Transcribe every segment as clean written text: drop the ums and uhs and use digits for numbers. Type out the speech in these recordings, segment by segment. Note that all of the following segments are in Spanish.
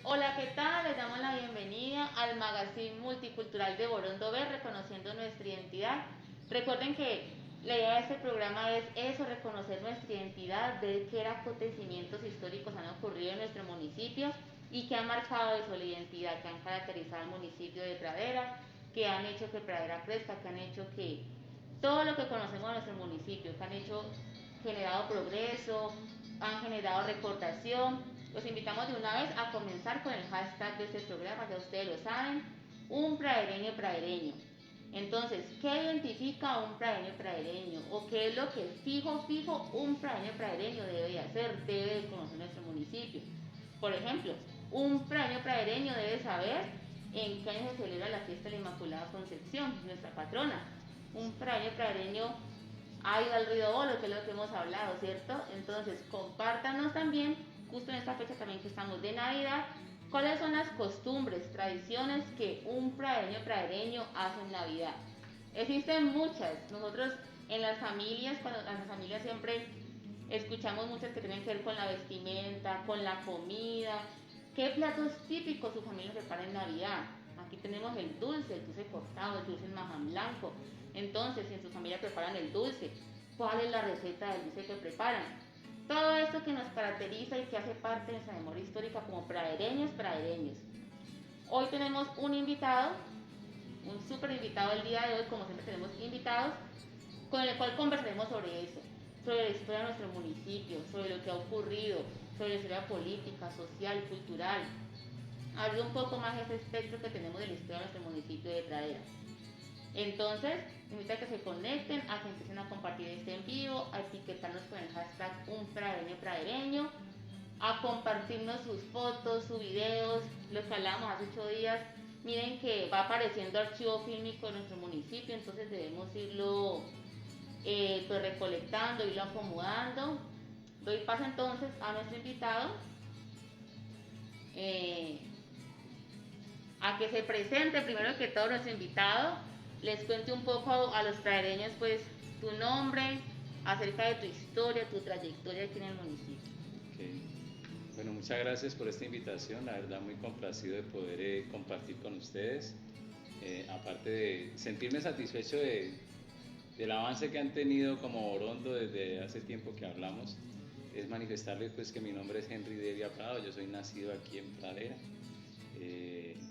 Hola, ¿qué tal? Les damos la bienvenida al Magazine Multicultural de Borondo B, reconociendo nuestra identidad. Recuerden que la idea de este programa es eso, reconocer nuestra identidad, ver qué acontecimientos históricos han ocurrido en nuestro municipio y que han marcado eso, la identidad, que han caracterizado al municipio de Pradera, que han hecho que Pradera crezca, que han hecho que todo lo que conocemos de nuestro municipio, que han generado progreso, han generado recordación. Los invitamos de una vez a comenzar con el hashtag de este programa, ya ustedes lo saben, un pradereño pradereño. Entonces, ¿qué identifica a un pradereño pradereño? ¿O qué es lo que fijo un pradereño pradereño debe de hacer, debe de conocer nuestro municipio? Por ejemplo, un pradereño pradereño debe saber en qué año se celebra la fiesta de la Inmaculada Concepción, nuestra patrona. Un pradereño pradereño ha ido al río Bolo, que es lo que hemos hablado, ¿cierto? Entonces, compártanos también, justo en esta fecha también que estamos de Navidad, cuáles son las costumbres, tradiciones que un pradereño hace en Navidad. Existen muchas. Nosotros en las familias, cuando en las familias siempre escuchamos muchas que tienen que ver con la vestimenta, con la comida. ¿Qué platos típicos su familia prepara en Navidad? Aquí tenemos el dulce cortado, el dulce en maja blanco. Entonces, si en su familia preparan el dulce, ¿cuál es la receta del dulce que preparan? Todo esto que nos caracteriza y que hace parte de nuestra memoria histórica como pradereños. Hoy tenemos un invitado, un súper invitado el día de hoy, como siempre tenemos invitados, con el cual conversaremos sobre eso, sobre la historia de nuestro municipio, sobre lo que ha ocurrido, sobre la historia política, social, cultural. Hablar un poco más de ese espectro que tenemos de la historia de nuestro municipio de Pradera. Entonces, invito a que se conecten, a que empiecen a compartir este en vivo, a etiquetarnos con el hashtag un pradereño, a compartirnos sus fotos, sus videos, lo que hablábamos hace 8 días. Miren que va apareciendo archivo fílmico de nuestro municipio, entonces debemos irlo pues recolectando, irlo acomodando. Doy paso entonces a nuestro invitado, eh, a que se presente primero que todo nuestro invitado, les cuente un poco a los pradereños pues tu nombre, acerca de tu historia, tu trayectoria aquí en el municipio. Okay. Bueno, muchas gracias por esta invitación, la verdad muy complacido de poder compartir con ustedes, aparte de sentirme satisfecho del avance que han tenido como Orondo desde hace tiempo que hablamos, es manifestarles pues que mi nombre es Henry Devia Prado, yo soy nacido aquí en Pradera,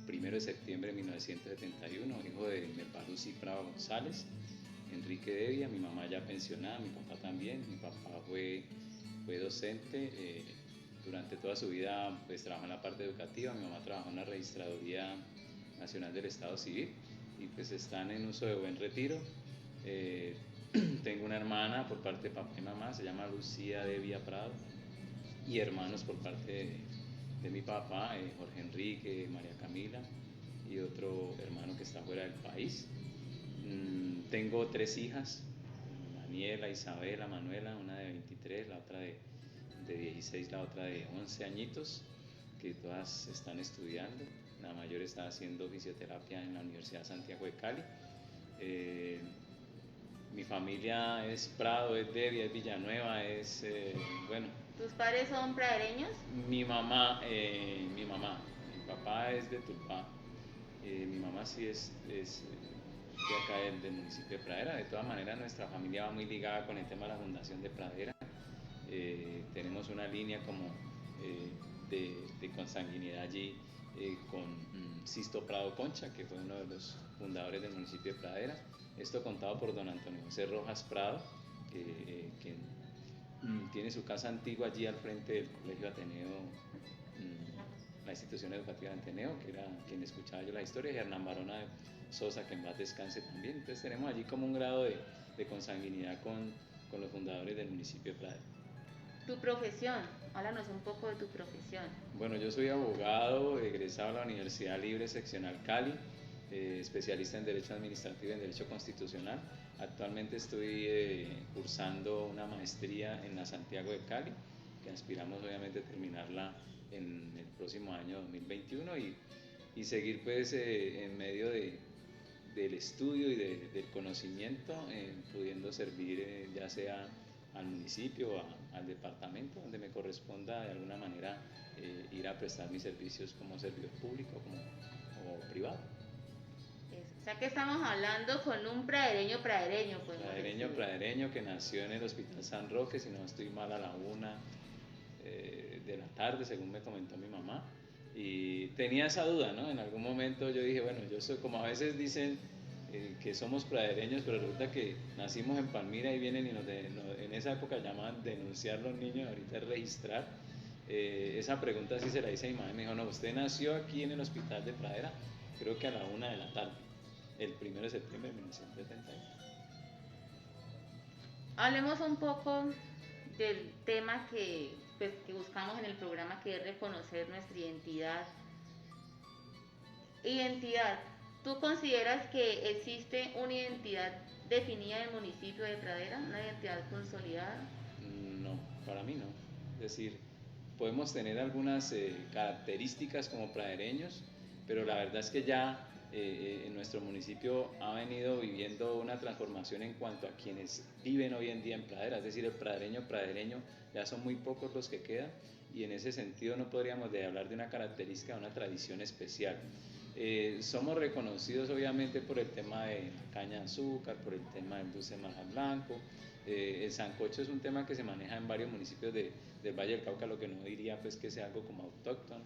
1 de septiembre de 1971, hijo de Merbaruzzi Prado González, Enrique Devia, mi mamá ya pensionada, mi papá también, mi papá fue docente, durante toda su vida pues trabajó en la parte educativa, mi mamá trabajó en la Registraduría Nacional del Estado Civil y pues están en uso de buen retiro. Eh, Tengo una hermana por parte de papá y mamá, se llama Lucía Devia Prado, y hermanos por parte de mi papá, Jorge Enrique, María Camila, y otro hermano que está fuera del país. Tengo 3 hijas, Daniela, Isabela, Manuela, una de 23, la otra de 16, la otra de 11 añitos, que todas están estudiando. La mayor está haciendo fisioterapia en la Universidad de Santiago de Cali. Eh, Mi familia es Prado, es Devia, es Villanueva, bueno, ¿Tus padres son pradereños? mi papá es de Tulpá, mi mamá sí es de acá del municipio de Pradera. De todas maneras, nuestra familia va muy ligada con el tema de la fundación de Pradera. Tenemos una línea como de consanguinidad allí con Sisto Prado Concha, que fue uno de los fundadores del municipio de Pradera. Esto contado por don Antonio José Rojas Prado, que tiene su casa antigua allí al frente del Colegio Ateneo, la institución educativa de Ateneo, que era quien escuchaba yo la historia, y Hernán Barona Sosa, que en paz descanse también. Entonces tenemos allí como un grado de consanguinidad con los fundadores del municipio de Pradera. Tu profesión, háblanos un poco de tu profesión. Bueno, yo soy abogado, egresado de la Universidad Libre Seccional Cali, especialista en Derecho Administrativo y en Derecho Constitucional. Actualmente estoy cursando una maestría en la Santiago de Cali, que aspiramos obviamente a terminarla en el próximo año 2021 y seguir pues en medio del estudio y del conocimiento, pudiendo servir ya sea al municipio, al departamento, donde me corresponda de alguna manera ir a prestar mis servicios como servidor público o privado. O sea que estamos hablando con un pradereño, pues. Pradereño que nació en el Hospital San Roque, si no estoy mal, a la 1 de la tarde, según me comentó mi mamá. Y tenía esa duda, ¿no? En algún momento yo dije, bueno, yo soy, como a veces dicen que somos pradereños, pero resulta que nacimos en Palmira y vienen y en esa época llamaban denunciar los niños, ahorita es registrar. Esa pregunta sí se la hice a mi mamá y me dijo, no, usted nació aquí en el Hospital de Pradera, creo que a la 1 de la tarde, el 1 de septiembre de 1971. Hablemos un poco del tema que buscamos en el programa, que es reconocer nuestra identidad. Identidad. ¿Tú consideras que existe una identidad definida en el municipio de Pradera, una identidad consolidada? No, para mí no. Es decir, podemos tener algunas características como pradereños, pero la verdad es que ya en nuestro municipio ha venido viviendo una transformación en cuanto a quienes viven hoy en día en Pradera, es decir, el pradereño, ya son muy pocos los que quedan y en ese sentido no podríamos hablar de una característica, de una tradición especial. Somos reconocidos obviamente por el tema de la caña de azúcar, por el tema del dulce marja blanco. El sancocho es un tema que se maneja en varios municipios del Valle del Cauca, lo que no diría pues que sea algo como autóctono.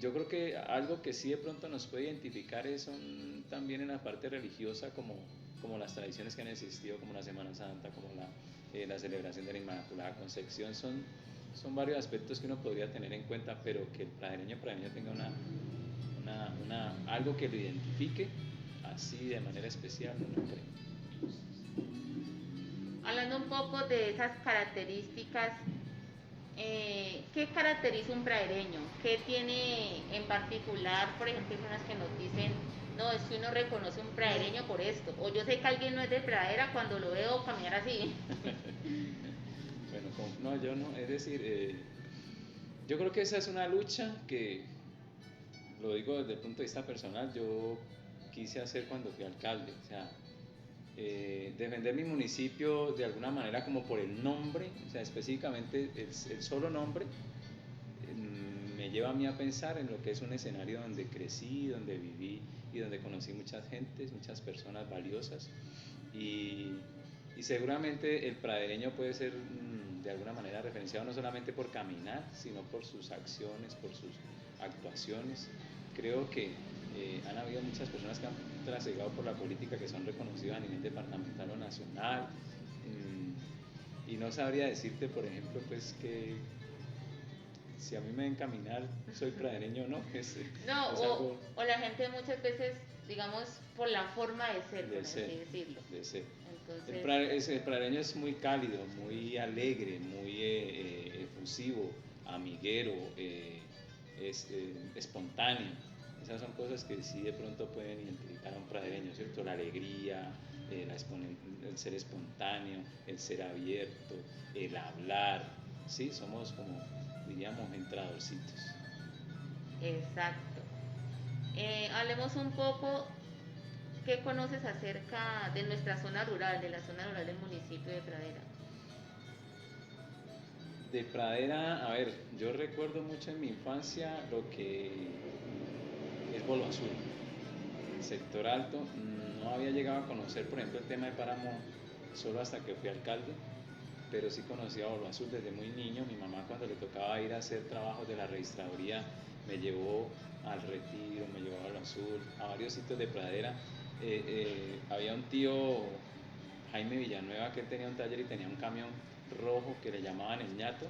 Yo creo que algo que sí de pronto nos puede identificar son también en la parte religiosa, como las tradiciones que han existido, como la Semana Santa, como la celebración de la Inmaculada Concepción. Son varios aspectos que uno podría tener en cuenta, pero que el pradereño tenga algo que lo identifique así de manera especial, no creo. Hablando un poco de esas características, ¿qué caracteriza un pradereño? ¿Qué tiene en particular? Por ejemplo, hay personas que nos dicen, no, es que uno reconoce un pradereño por esto, o yo sé que alguien no es de pradera cuando lo veo caminar así. Bueno, no, yo no, es decir, yo creo que esa es una lucha que, lo digo desde el punto de vista personal, yo quise hacer cuando fui alcalde, o sea, defender mi municipio de alguna manera como por el nombre, o sea, específicamente el solo nombre, me lleva a mí a pensar en lo que es un escenario donde crecí, donde viví y donde conocí muchas gentes, muchas personas valiosas y seguramente el pradereño puede ser de alguna manera referenciado no solamente por caminar, sino por sus acciones, por sus actuaciones. Creo que han habido muchas personas que han trasegado por la política que son reconocidas a nivel departamental o nacional y no sabría decirte, por ejemplo, pues que si a mí me ven caminar, soy pradereño o no. O la gente muchas veces, digamos, por la forma de ser, por así decirlo. De ser. Entonces, el pradereño es muy cálido, muy alegre, muy efusivo, amiguero, espontáneo. Esas son cosas que sí de pronto pueden identificar a un pradereño, ¿cierto? La alegría, el ser espontáneo, el ser abierto, el hablar, ¿sí? Somos como, diríamos, entradorcitos. Exacto. Hablemos un poco, ¿qué conoces acerca de nuestra zona rural, de la zona rural del municipio de Pradera? De Pradera, a ver, yo recuerdo mucho en mi infancia lo que es Bolo Azul, el sector alto. No había llegado a conocer, por ejemplo, el tema de Páramo solo hasta que fui alcalde, pero sí conocía Bolo Azul desde muy niño. Mi mamá, cuando le tocaba ir a hacer trabajos de la registraduría, me llevó al Retiro, me llevó a Bolo Azul, a varios sitios de Pradera. Había un tío, Jaime Villanueva, que él tenía un taller y tenía un camión rojo que le llamaban el ñato,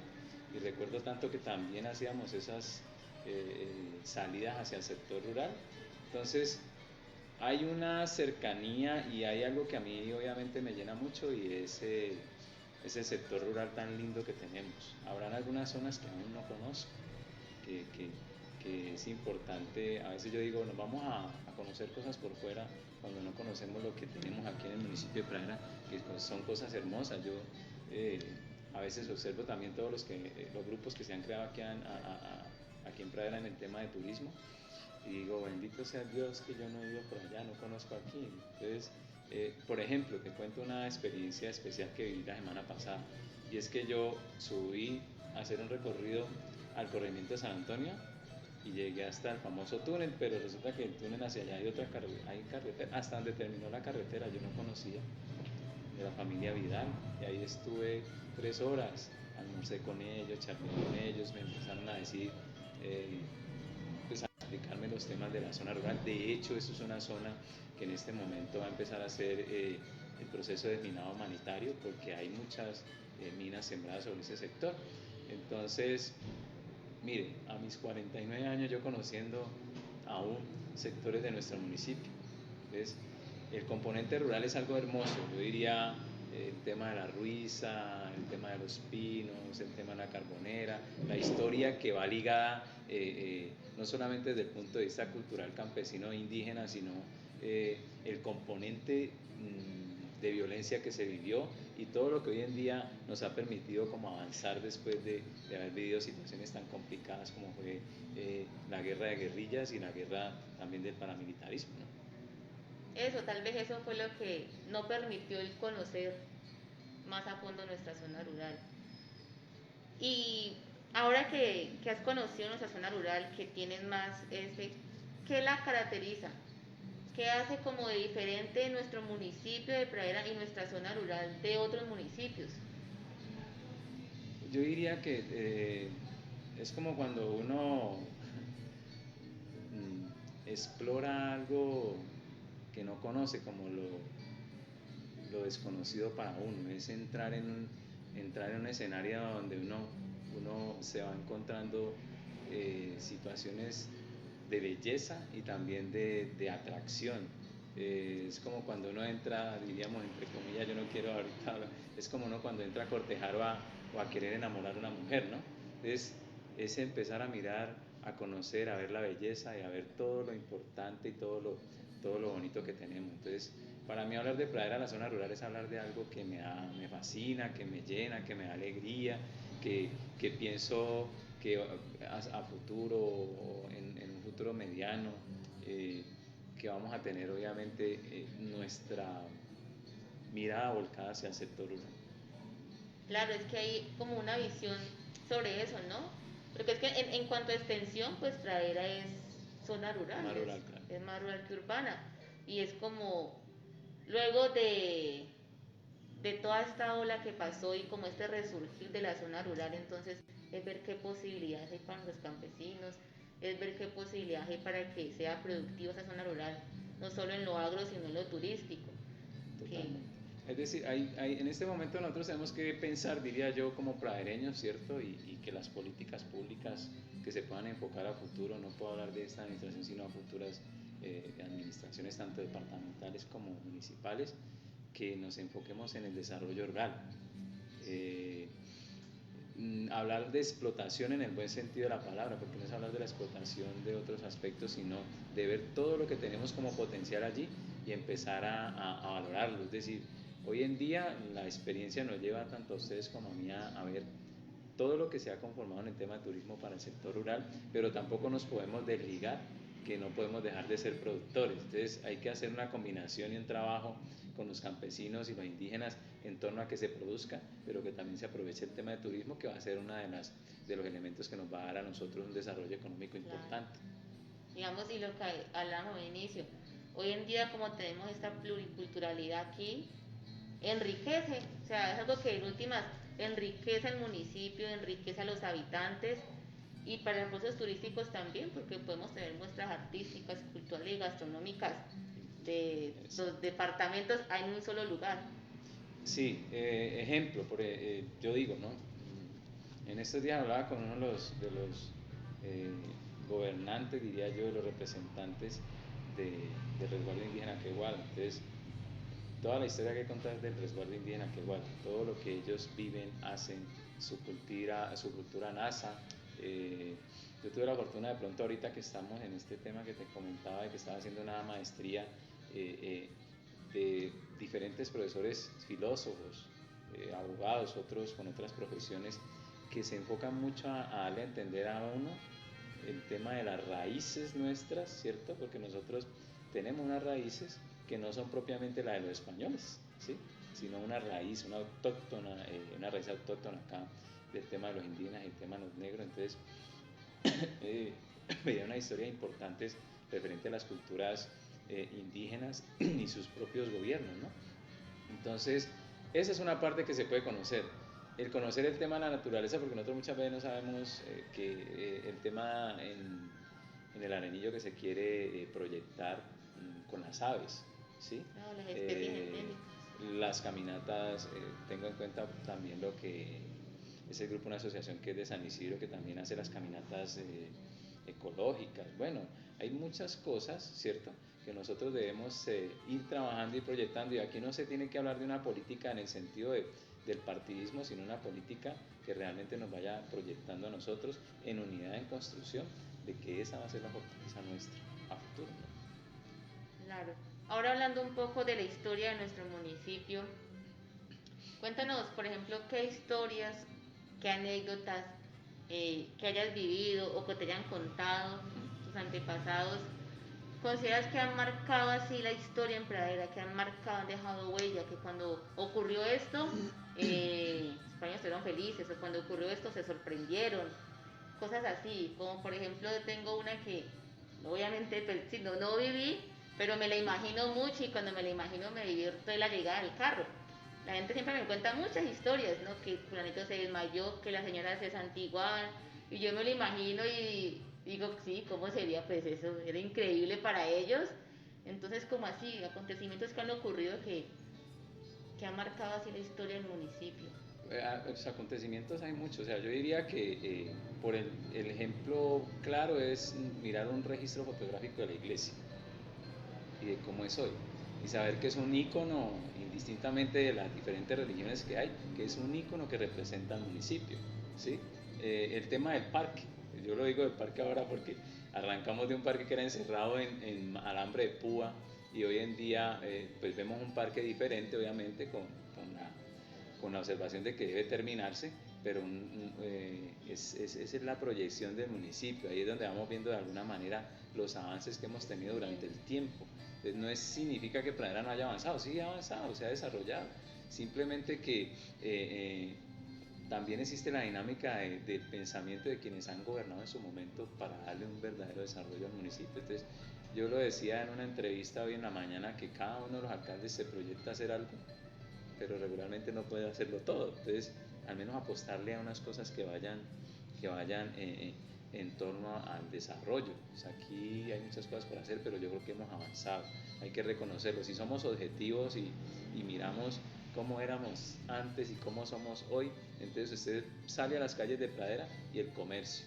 y recuerdo tanto que también hacíamos esas salidas hacia el sector rural. Entonces hay una cercanía y hay algo que a mí obviamente me llena mucho y es ese sector rural tan lindo que tenemos. Habrán algunas zonas que aún no conozco, que es importante. A veces yo digo, nos vamos a conocer cosas por fuera cuando no conocemos lo que tenemos aquí en el municipio de Pradera, que son cosas hermosas. Yo a veces observo también todos los grupos que se han creado aquí en Pradera en el tema de turismo y digo, bendito sea Dios que yo no he ido por allá, no conozco aquí. Entonces Por ejemplo, te cuento una experiencia especial que viví la semana pasada, y es que yo subí a hacer un recorrido al corregimiento de San Antonio y llegué hasta el famoso túnel, pero resulta que el túnel hacia allá hay otra hay carretera, hasta donde terminó la carretera yo no conocía, de la familia Vidal, y ahí estuve 3 horas, almorcé con ellos, charlé con ellos, me empezaron a decir, eh, pues a explicarme los temas de la zona rural. De hecho, eso es una zona que en este momento va a empezar a hacer el proceso de minado humanitario, porque hay muchas minas sembradas sobre ese sector. Entonces, mire, a mis 49 años yo conociendo aún sectores de nuestro municipio. Entonces, el componente rural es algo hermoso, yo diría el tema de la Ruiza, el tema de los pinos, el tema de la carbonera, la historia que va ligada no solamente desde el punto de vista cultural campesino e indígena, sino el componente de violencia que se vivió y todo lo que hoy en día nos ha permitido como avanzar después de haber vivido situaciones tan complicadas como fue la guerra de guerrillas y la guerra también del paramilitarismo, ¿no? Eso, tal vez eso fue lo que no permitió el conocer más a fondo nuestra zona rural. Y ahora que has conocido nuestra zona rural, que tienes más ¿qué la caracteriza? ¿Qué hace como de diferente nuestro municipio de Pradera y nuestra zona rural de otros municipios? Yo diría que es como cuando uno explora algo que no conoce, como lo desconocido para uno, es entrar en un escenario donde uno se va encontrando situaciones de belleza y también de atracción. Es como cuando uno entra, diríamos entre comillas, yo no quiero ahorita hablar, es como uno cuando entra a cortejar o a querer enamorar a una mujer, ¿no? Entonces, es empezar a mirar, a conocer, a ver la belleza y a ver todo lo importante y todo lo bonito que tenemos. Entonces, para mí hablar de Pradera, la zona rural, es hablar de algo que me fascina, que me llena, que me da alegría, que pienso que a futuro, en un futuro mediano, eh, que vamos a tener obviamente nuestra mirada volcada hacia el sector rural. Claro, es que hay como una visión sobre eso, ¿no? Porque es que en cuanto a extensión, pues Pradera es zona rural, Más rural, claro. es más rural que urbana. Y es como, luego de toda esta ola que pasó y como este resurgir de la zona rural, entonces es ver qué posibilidades hay para los campesinos, es ver qué posibilidades hay para que sea productiva esa zona rural, no solo en lo agro, sino en lo turístico. Que, Totalmente. Es decir, en este momento nosotros tenemos que pensar, diría yo, como pradereños, ¿cierto? Y que las políticas públicas que se puedan enfocar a futuro, no puedo hablar de esta administración, sino a futuras administraciones, tanto departamentales como municipales, que nos enfoquemos en el desarrollo rural. Eh, Hablar de explotación en el buen sentido de la palabra, porque no es hablar de la explotación de otros aspectos, sino de ver todo lo que tenemos como potencial allí y empezar a valorarlo. Es decir, hoy en día la experiencia nos lleva tanto a ustedes como a mí a ver todo lo que se ha conformado en el tema de turismo para el sector rural, pero tampoco nos podemos desligar que no podemos dejar de ser productores. Entonces hay que hacer una combinación y un trabajo con los campesinos y los indígenas en torno a que se produzca, pero que también se aproveche el tema de turismo, que va a ser uno de los elementos que nos va a dar a nosotros un desarrollo económico claro, importante. digamos, y lo que hablamos al inicio, hoy en día como tenemos esta pluriculturalidad aquí, enriquece, o sea, es algo que en últimas enriquece el municipio, enriquece a los habitantes y para los procesos turísticos también, porque podemos tener muestras artísticas, culturales y gastronómicas de los departamentos en un solo lugar. Sí, ejemplo, yo digo, ¿no? En estos días hablaba con uno eh, gobernantes, diría yo, de los representantes del resguardo indígena Quegual. Entonces, toda la historia que contar del resguardo indígena Quegual, todo lo que ellos viven, hacen, su cultura NASA. Yo tuve la fortuna de pronto ahorita que estamos en este tema que te comentaba de que estaba haciendo una maestría de diferentes profesores filósofos, abogados, otros con otras profesiones que se enfocan mucho a darle a entender a uno el tema de las raíces nuestras, ¿cierto? Porque nosotros tenemos unas raíces, que no son propiamente la de los españoles, ¿sí? Sino una raíz, una raíz autóctona acá del tema de los indígenas y el tema de los negros. Entonces, veía unas historias importantes referente a las culturas indígenas y sus propios gobiernos, ¿no? Entonces, esa es una parte que se puede conocer. El conocer el tema de la naturaleza, porque nosotros muchas veces no sabemos que el tema en el arenillo que se quiere proyectar con las aves, ¿sí? No, las especies endémicas. Las caminatas, tengo en cuenta también lo que es el grupo, una asociación que es de San Isidro, que también hace las caminatas ecológicas. Bueno, hay muchas cosas, ¿cierto?, que nosotros debemos ir trabajando y proyectando, y aquí no se tiene que hablar de una política en el sentido del partidismo, sino una política que realmente nos vaya proyectando a nosotros en unidad, en construcción, de que esa va a ser la fortaleza nuestra a futuro, ¿no? Claro. Ahora hablando un poco de la historia de nuestro municipio, cuéntanos, por ejemplo, qué historias, qué anécdotas que hayas vivido o que te hayan contado tus antepasados, consideras que han marcado así la historia en Pradera, que han marcado, han dejado huella, que cuando ocurrió esto, los españoles fueron felices, o cuando ocurrió esto se sorprendieron, cosas así, como por ejemplo tengo una que obviamente pues, sí, no viví, pero me la imagino mucho y cuando me la imagino me divierto la llegada del carro. La gente siempre me cuenta muchas historias, ¿no? Que fulanito se desmayó, que la señora se santiguaba, y yo me lo imagino y digo, sí, ¿cómo sería pues eso? Era increíble para ellos. Entonces, como así, acontecimientos que han ocurrido que han marcado así la historia del municipio. Los acontecimientos hay muchos, o sea, yo diría que por el ejemplo claro es mirar un registro fotográfico de la iglesia y de cómo es hoy, y saber que es un ícono, indistintamente de las diferentes religiones que hay, que es un ícono que representa al municipio, ¿sí? El tema del parque, yo lo digo del parque ahora porque arrancamos de un parque que era encerrado en alambre de púa, y hoy en día pues vemos un parque diferente, obviamente, con la observación de que debe terminarse, pero esa es la proyección del municipio, ahí es donde vamos viendo de alguna manera los avances que hemos tenido durante el tiempo. Entonces, no significa que Pradera no haya avanzado, sí ha avanzado, se ha desarrollado, simplemente que también existe la dinámica del pensamiento de quienes han gobernado en su momento para darle un verdadero desarrollo al municipio. Entonces, yo lo decía en una entrevista hoy en la mañana, que cada uno de los alcaldes se proyecta a hacer algo, pero regularmente no puede hacerlo todo. Entonces, al menos apostarle a unas cosas que vayan en torno al desarrollo. Pues aquí hay muchas cosas por hacer, pero yo creo que hemos avanzado. Hay que reconocerlo. Si somos objetivos y miramos cómo éramos antes y cómo somos hoy, entonces usted sale a las calles de Pradera y el comercio.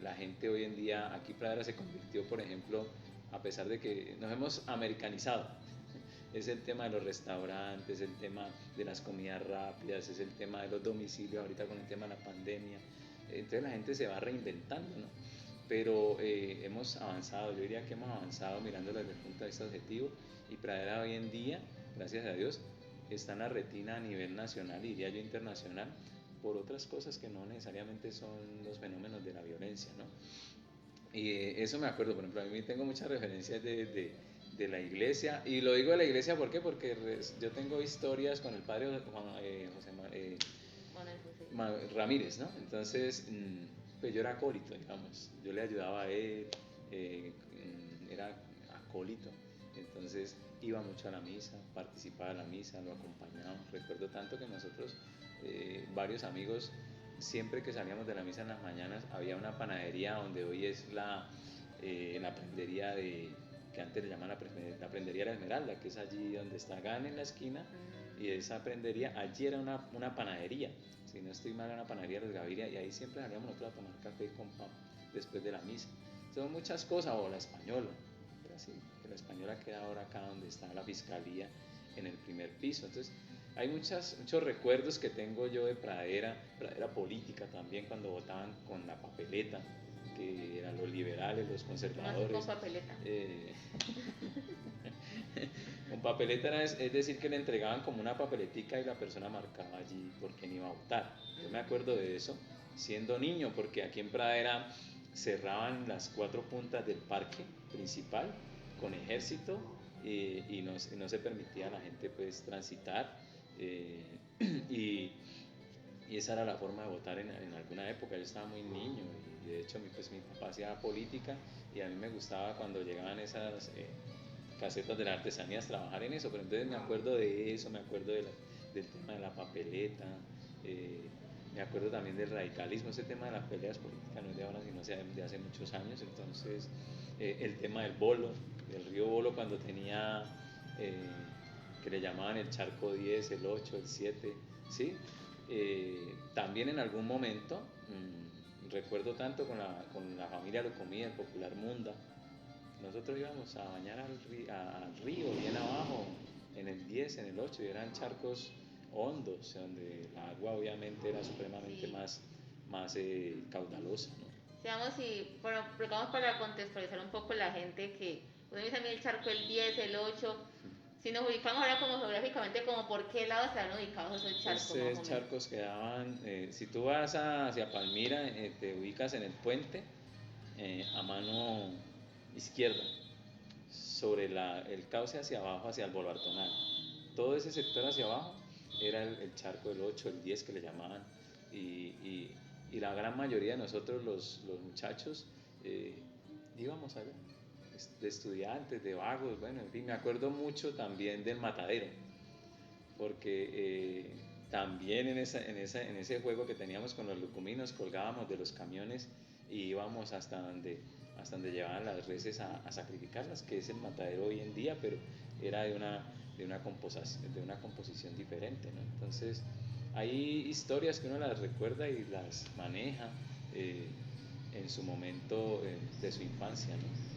La gente hoy en día, aquí Pradera se convirtió, por ejemplo, a pesar de que nos hemos americanizado, es el tema de los restaurantes, el tema de las comidas rápidas, es el tema de los domicilios ahorita con el tema de la pandemia. Entonces la gente se va reinventando, ¿no? Pero hemos avanzado, yo diría que hemos avanzado mirándolo desde el punto de vista objetivo, y Pradera hoy en día, gracias a Dios, está en la retina a nivel nacional y diría yo internacional, por otras cosas que no necesariamente son los fenómenos de la violencia, ¿no? Y eso me acuerdo, por ejemplo, a mí tengo muchas referencias de la iglesia, y lo digo de la iglesia, ¿por qué? Porque yo tengo historias con el padre Ramírez, ¿no? Entonces, pues yo era acólito, digamos, yo le ayudaba a él, era acólito, entonces iba mucho a la misa, participaba de la misa, lo acompañaba. Recuerdo tanto que nosotros, varios amigos, siempre que salíamos de la misa en las mañanas, había una panadería donde hoy es la prendería que antes le llaman la prendería de la Esmeralda, que es allí donde está GAN en la esquina, y esa prendería, allí era una panadería, si no estoy mal, era una panadería de los Gaviria, y ahí siempre salíamos nosotros a tomar café con pan después de la misa. Son muchas cosas, o la Española, pero sí, que la Española queda ahora acá donde está la fiscalía, en el primer piso. Entonces, hay muchos recuerdos que tengo yo de Pradera política también, cuando votaban con la papeleta, que eran los liberales, los conservadores. Con papeleta. Con papeleta es decir, que le entregaban como una papeletica y la persona marcaba allí por quién iba a votar. Yo me acuerdo de eso siendo niño, porque aquí en Pradera cerraban las 4 puntas del parque principal con ejército y no se permitía a la gente pues transitar, y, y esa era la forma de votar en alguna época. Yo estaba muy niño y de hecho pues mi papá hacía política y a mí me gustaba cuando llegaban esas casetas de las artesanías trabajar en eso, pero entonces me acuerdo de eso, me acuerdo del tema de la papeleta, eh, me acuerdo también del radicalismo. Ese tema de las peleas políticas no es de ahora, sino de hace muchos años. Entonces, el tema del Bolo, del río Bolo, cuando tenía, eh, que le llamaban el charco 10, el 8, el 7, ¿sí? También en algún momento, recuerdo tanto con la familia Locomía, el Popular Munda, nosotros íbamos a bañar al río bien abajo, en el 10, en el 8, y eran charcos hondos, donde el agua obviamente era supremamente Sí. más caudalosa, ¿no? Digamos, y bueno, digamos para contextualizar un poco la gente que uno dice a mí el charco el 10, el 8, si nos ubicamos ahora como geográficamente, como por qué lado están ubicados esos charcos más Esos o menos. charcos quedaban, si tú vas hacia Palmira, te ubicas en el puente, a mano izquierda, sobre el cauce hacia abajo, hacia el Bolvartonal. Todo ese sector hacia abajo era el charco del 8, el 10 que le llamaban, y, y, y la gran mayoría de nosotros, los muchachos, íbamos allá, de estudiantes, de vagos, bueno, en fin, me acuerdo mucho también del matadero, porque también en ese juego que teníamos con los lucuminos colgábamos de los camiones y íbamos hasta donde llevaban las reses a sacrificarlas, que es el matadero hoy en día, pero era de una composición diferente, ¿no? Entonces, hay historias que uno las recuerda y las maneja en su momento de su infancia, ¿no?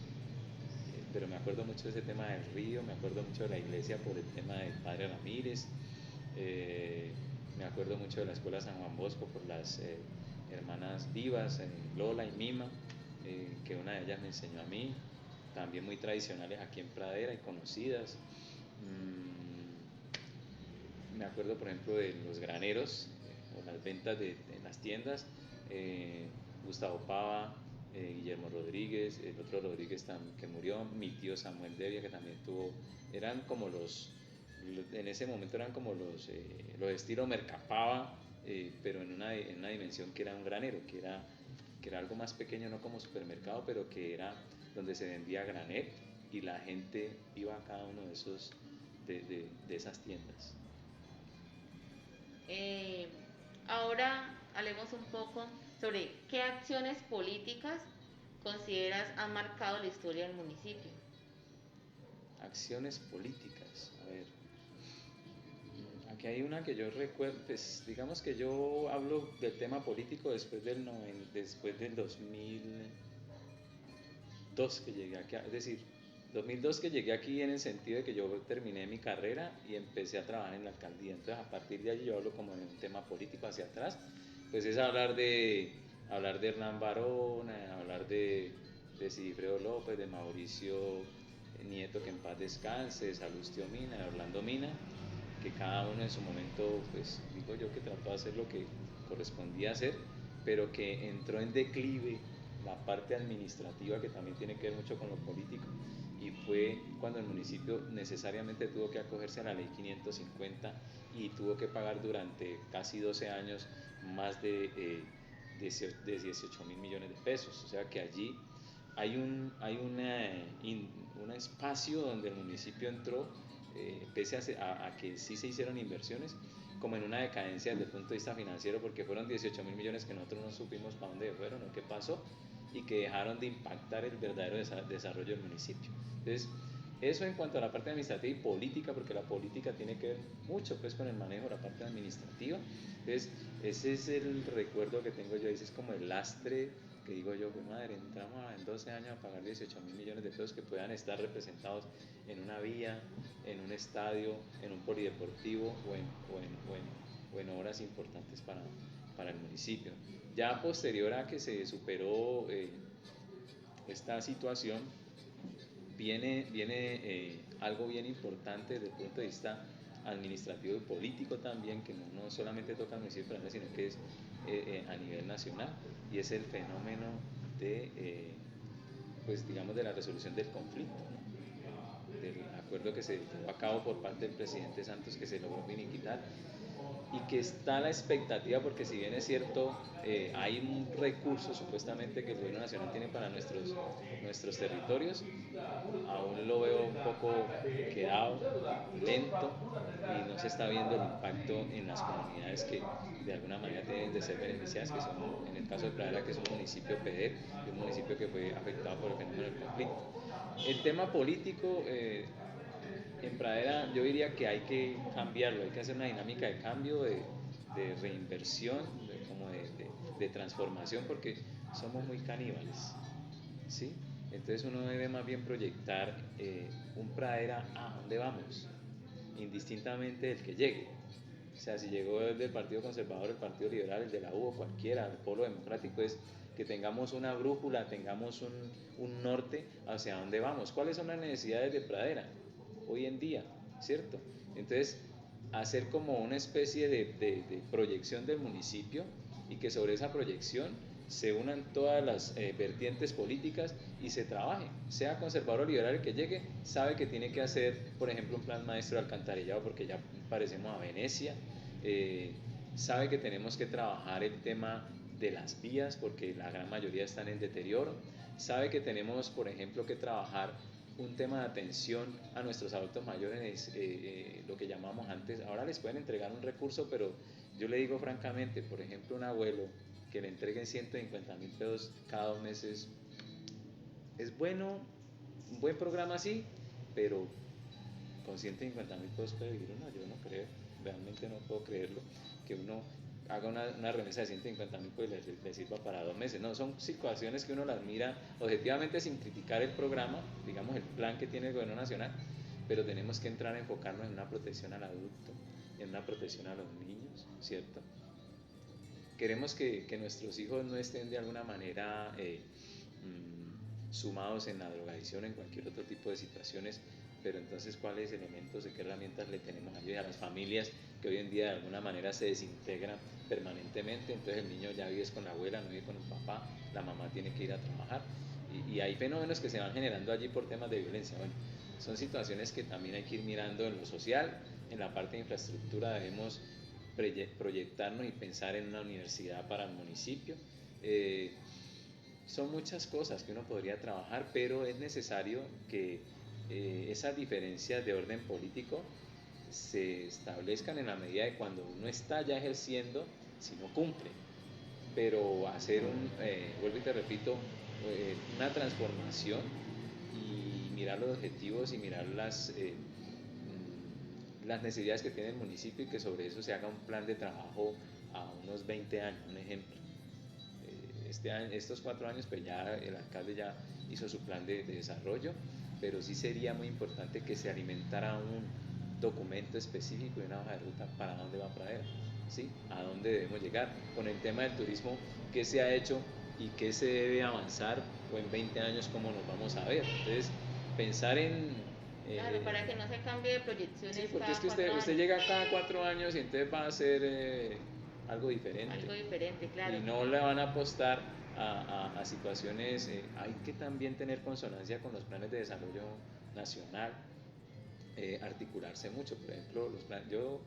Pero me acuerdo mucho de ese tema del río, me acuerdo mucho de la iglesia por el tema del padre Ramírez, eh, me acuerdo mucho de la escuela San Juan Bosco por las hermanas vivas, Lola y Mima, que una de ellas me enseñó a mí, también muy tradicionales aquí en Pradera y conocidas. Me acuerdo, por ejemplo, de los graneros o las ventas en las tiendas, Gustavo Pava, Guillermo Rodríguez, el otro Rodríguez que murió, mi tío Samuel Devia, que también tuvo, eran como en ese momento eran como los estilo Mercapava, pero en una dimensión que era un granero, que era algo más pequeño, no como supermercado, pero que era donde se vendía granel y la gente iba a cada uno de de esas tiendas. Eh, Ahora hablemos un poco sobre qué acciones políticas consideras han marcado la historia del municipio. Acciones políticas, a ver, aquí hay una que yo recuerdo, pues digamos que yo hablo del tema político después del 2002 que llegué aquí, es decir, 2002 que llegué aquí en el sentido de que yo terminé mi carrera y empecé a trabajar en la alcaldía. Entonces, a partir de allí yo hablo como de un tema político hacia atrás, pues es hablar de Hernán Barón, hablar de Sigifredo López, de Mauricio Nieto, que en paz descanse, de Salustio Mina, de Orlando Mina, que cada uno en su momento, pues digo yo que trató de hacer lo que correspondía hacer, pero que entró en declive la parte administrativa, que también tiene que ver mucho con lo político, y fue cuando el municipio necesariamente tuvo que acogerse a la ley 550 y tuvo que pagar durante casi 12 años más de 18 mil millones de pesos. O sea que allí un espacio donde el municipio entró, pese a que sí se hicieron inversiones, como en una decadencia desde el punto de vista financiero, porque fueron 18 mil millones que nosotros no supimos para dónde fueron o qué pasó, y que dejaron de impactar el verdadero desarrollo del municipio. Entonces, eso en cuanto a la parte administrativa y política, porque la política tiene que ver mucho pues con el manejo de la parte administrativa. Entonces, ese es el recuerdo que tengo yo, ese es como el lastre que digo yo, pues madre, entramos en 12 años a pagar 18 mil millones de pesos que puedan estar representados en una vía, en un estadio, en un polideportivo o en obras importantes para el municipio. Ya posterior a que se superó esta situación, viene algo bien importante desde el punto de vista administrativo y político también, que no solamente toca al municipio de Pereira, sino que es a nivel nacional, y es el fenómeno de, pues digamos, de la resolución del conflicto, ¿no? del acuerdo que se llevó a cabo por parte del presidente Santos, que se logró finiquitar, y que está la expectativa, porque si bien es cierto, hay un recurso supuestamente que el gobierno nacional tiene para nuestros territorios, aún lo veo un poco quedado, lento, y no se está viendo el impacto en las comunidades que de alguna manera tienen de ser beneficiadas, que son, en el caso de Pradera, que es un municipio PEDER, y un municipio que fue afectado por el fenómeno del conflicto. El tema político, en Pradera yo diría que hay que cambiarlo, hay que hacer una dinámica de cambio, de reinversión, de transformación, porque somos muy caníbales, ¿sí? Entonces uno debe más bien proyectar un Pradera a dónde vamos, indistintamente del que llegue. O sea, si llegó el del Partido Conservador, el Partido Liberal, el de la U o cualquiera, el Polo Democrático, es que tengamos una brújula, tengamos un norte hacia dónde vamos. ¿Cuáles son las necesidades de Pradera hoy en día? ¿Cierto? Entonces, hacer como una especie de proyección del municipio, y que sobre esa proyección se unan todas las vertientes políticas y se trabaje. Sea conservador o liberal el que llegue, sabe que tiene que hacer, por ejemplo, un plan maestro de alcantarillado, porque ya parecemos a Venecia. Sabe que tenemos que trabajar el tema de las vías, porque la gran mayoría están en deterioro. Sabe que tenemos, por ejemplo, que trabajar un tema de atención a nuestros adultos mayores, lo que llamamos antes, ahora les pueden entregar un recurso, pero yo le digo francamente, por ejemplo, un abuelo que le entreguen 150.000 pesos cada 2 meses, es bueno, un buen programa así, pero con 150.000 pesos puede vivir uno. Yo no creo, realmente no puedo creerlo, que uno haga una remesa de 150.000 pues le sirva para 2 meses. No, son situaciones que uno las mira objetivamente sin criticar el programa, digamos el plan que tiene el gobierno nacional, pero tenemos que entrar a enfocarnos en una protección al adulto, en una protección a los niños, ¿cierto? Queremos que nuestros hijos no estén de alguna manera sumados en la drogadicción, en cualquier otro tipo de situaciones, pero entonces cuáles elementos, de qué herramientas le tenemos a ellos y a las familias que hoy en día de alguna manera se desintegran permanentemente. Entonces el niño ya vive con la abuela, no vive con el papá, la mamá tiene que ir a trabajar, y hay fenómenos que se van generando allí por temas de violencia. Bueno, son situaciones que también hay que ir mirando en lo social. En la parte de infraestructura debemos proyectarnos y pensar en una universidad para el municipio. Son muchas cosas que uno podría trabajar, pero es necesario que esas diferencias de orden político se establezcan en la medida de cuando uno está ya ejerciendo, si no cumple. Pero hacer vuelvo y te repito, una transformación, y mirar los objetivos y mirar las necesidades que tiene el municipio, y que sobre eso se haga un plan de trabajo a unos 20 años, un ejemplo. Estos 4 años pues ya el alcalde ya hizo su plan de desarrollo, pero sí sería muy importante que se alimentara un documento específico y una hoja de ruta para dónde va Pradera, ¿sí? A dónde debemos llegar con el tema del turismo, qué se ha hecho y qué se debe avanzar, o en 20 años cómo nos vamos a ver. Entonces, pensar Claro, para que no se cambie de proyecciones. Sí, porque cada es que 4 usted años. llega cada 4 años y entonces va a hacer algo diferente. Algo diferente, claro. Y no le van a apostar a situaciones. Hay que también tener consonancia con los planes de desarrollo nacional, articularse mucho. Por ejemplo, yo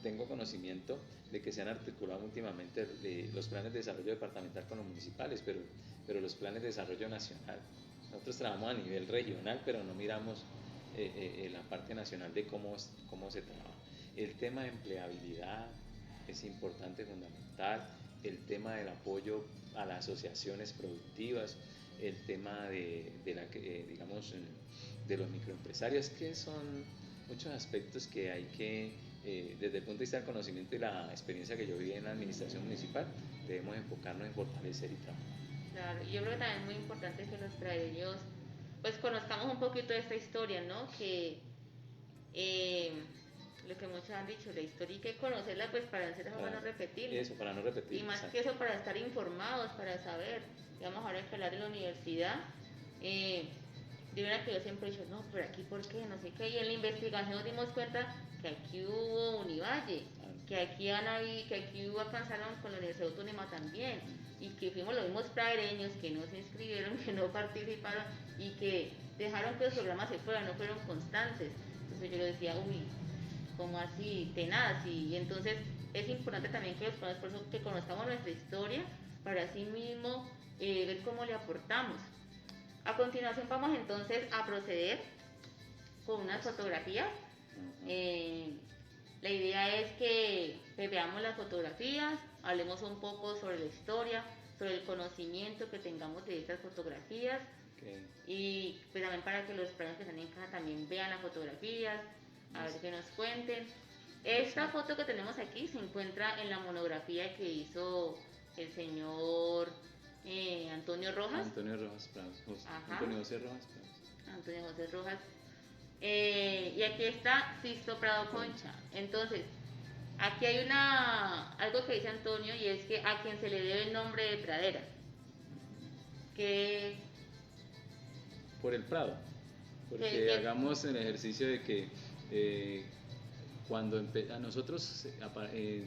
tengo conocimiento de que se han articulado últimamente los planes de desarrollo departamental con los municipales, pero los planes de desarrollo nacional. Nosotros trabajamos a nivel regional, pero no miramos la parte nacional de cómo se trabaja. El tema de empleabilidad es importante, fundamental. El tema del apoyo a las asociaciones productivas, el tema digamos, de los microempresarios, que son muchos aspectos que hay que, desde el punto de vista del conocimiento y la experiencia que yo viví en la administración municipal, debemos enfocarnos en fortalecer y trabajar. Claro, y yo creo que también es muy importante que los pradereños pues conozcamos un poquito de esta historia, ¿no? Que eh, lo que muchos han dicho, la historia, hay que conocerla pues para en cierta forma no repetirla. Eso, para no repetir. Y más que eso, para estar informados, para saber. Digamos, ahora que hablar de la universidad, de una que yo siempre he dicho, no, pero aquí ¿por qué? No sé qué. Y en la investigación nos dimos cuenta que aquí hubo Univalle, que aquí alcanzaron con la Universidad Autónoma también, y que fuimos los mismos pradereños que no se inscribieron, que no participaron, y que dejaron que los programas se fueran, no fueron constantes. Entonces yo le decía, uy, ¿cómo así? Tenaz. Y entonces es importante también que los programas, por eso que conozcamos nuestra historia, para así mismo ver cómo le aportamos. A continuación vamos entonces a proceder con unas fotografías. La idea es que veamos las fotografías, hablemos un poco sobre la historia, sobre el conocimiento que tengamos de estas fotografías. Okay. Y pues también para que los padres que están en casa también vean las fotografías, a ver qué nos cuenten. Esta foto que tenemos aquí se encuentra en la monografía que hizo el señor Antonio Rojas. Antonio Rojas Prados. Antonio José Rojas Prados. Antonio José Rojas. Y aquí está Sisto Prado Concha. Entonces, aquí hay algo que dice Antonio, y es que a quien se le debe el nombre de pradera. Que por el Prado, porque hagamos el ejercicio de que cuando a nosotros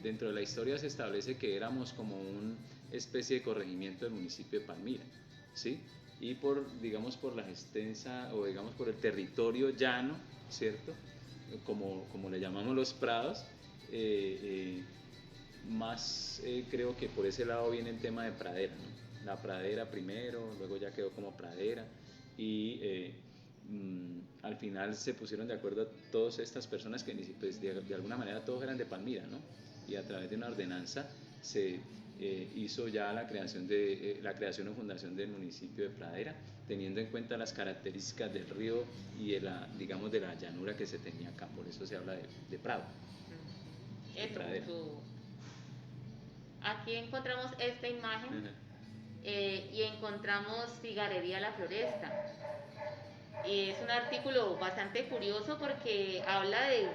dentro de la historia se establece que éramos como una especie de corregimiento del municipio de Palmira, ¿sí? Y digamos por la extensa, o digamos por el territorio llano, ¿cierto? Como le llamamos los prados, más creo que por ese lado viene el tema de pradera, ¿no? La pradera primero, luego ya quedó como pradera, y al final se pusieron de acuerdo todas estas personas que pues, de alguna manera todos eran de Palmira, ¿no? Y a través de una ordenanza se hizo ya la creación o fundación del municipio de Pradera, teniendo en cuenta las características del río y digamos de la llanura que se tenía acá, por eso se habla de Prado. De Pradera. Aquí encontramos esta imagen y encontramos Cigarrería La Floresta. Y es un artículo bastante curioso porque habla de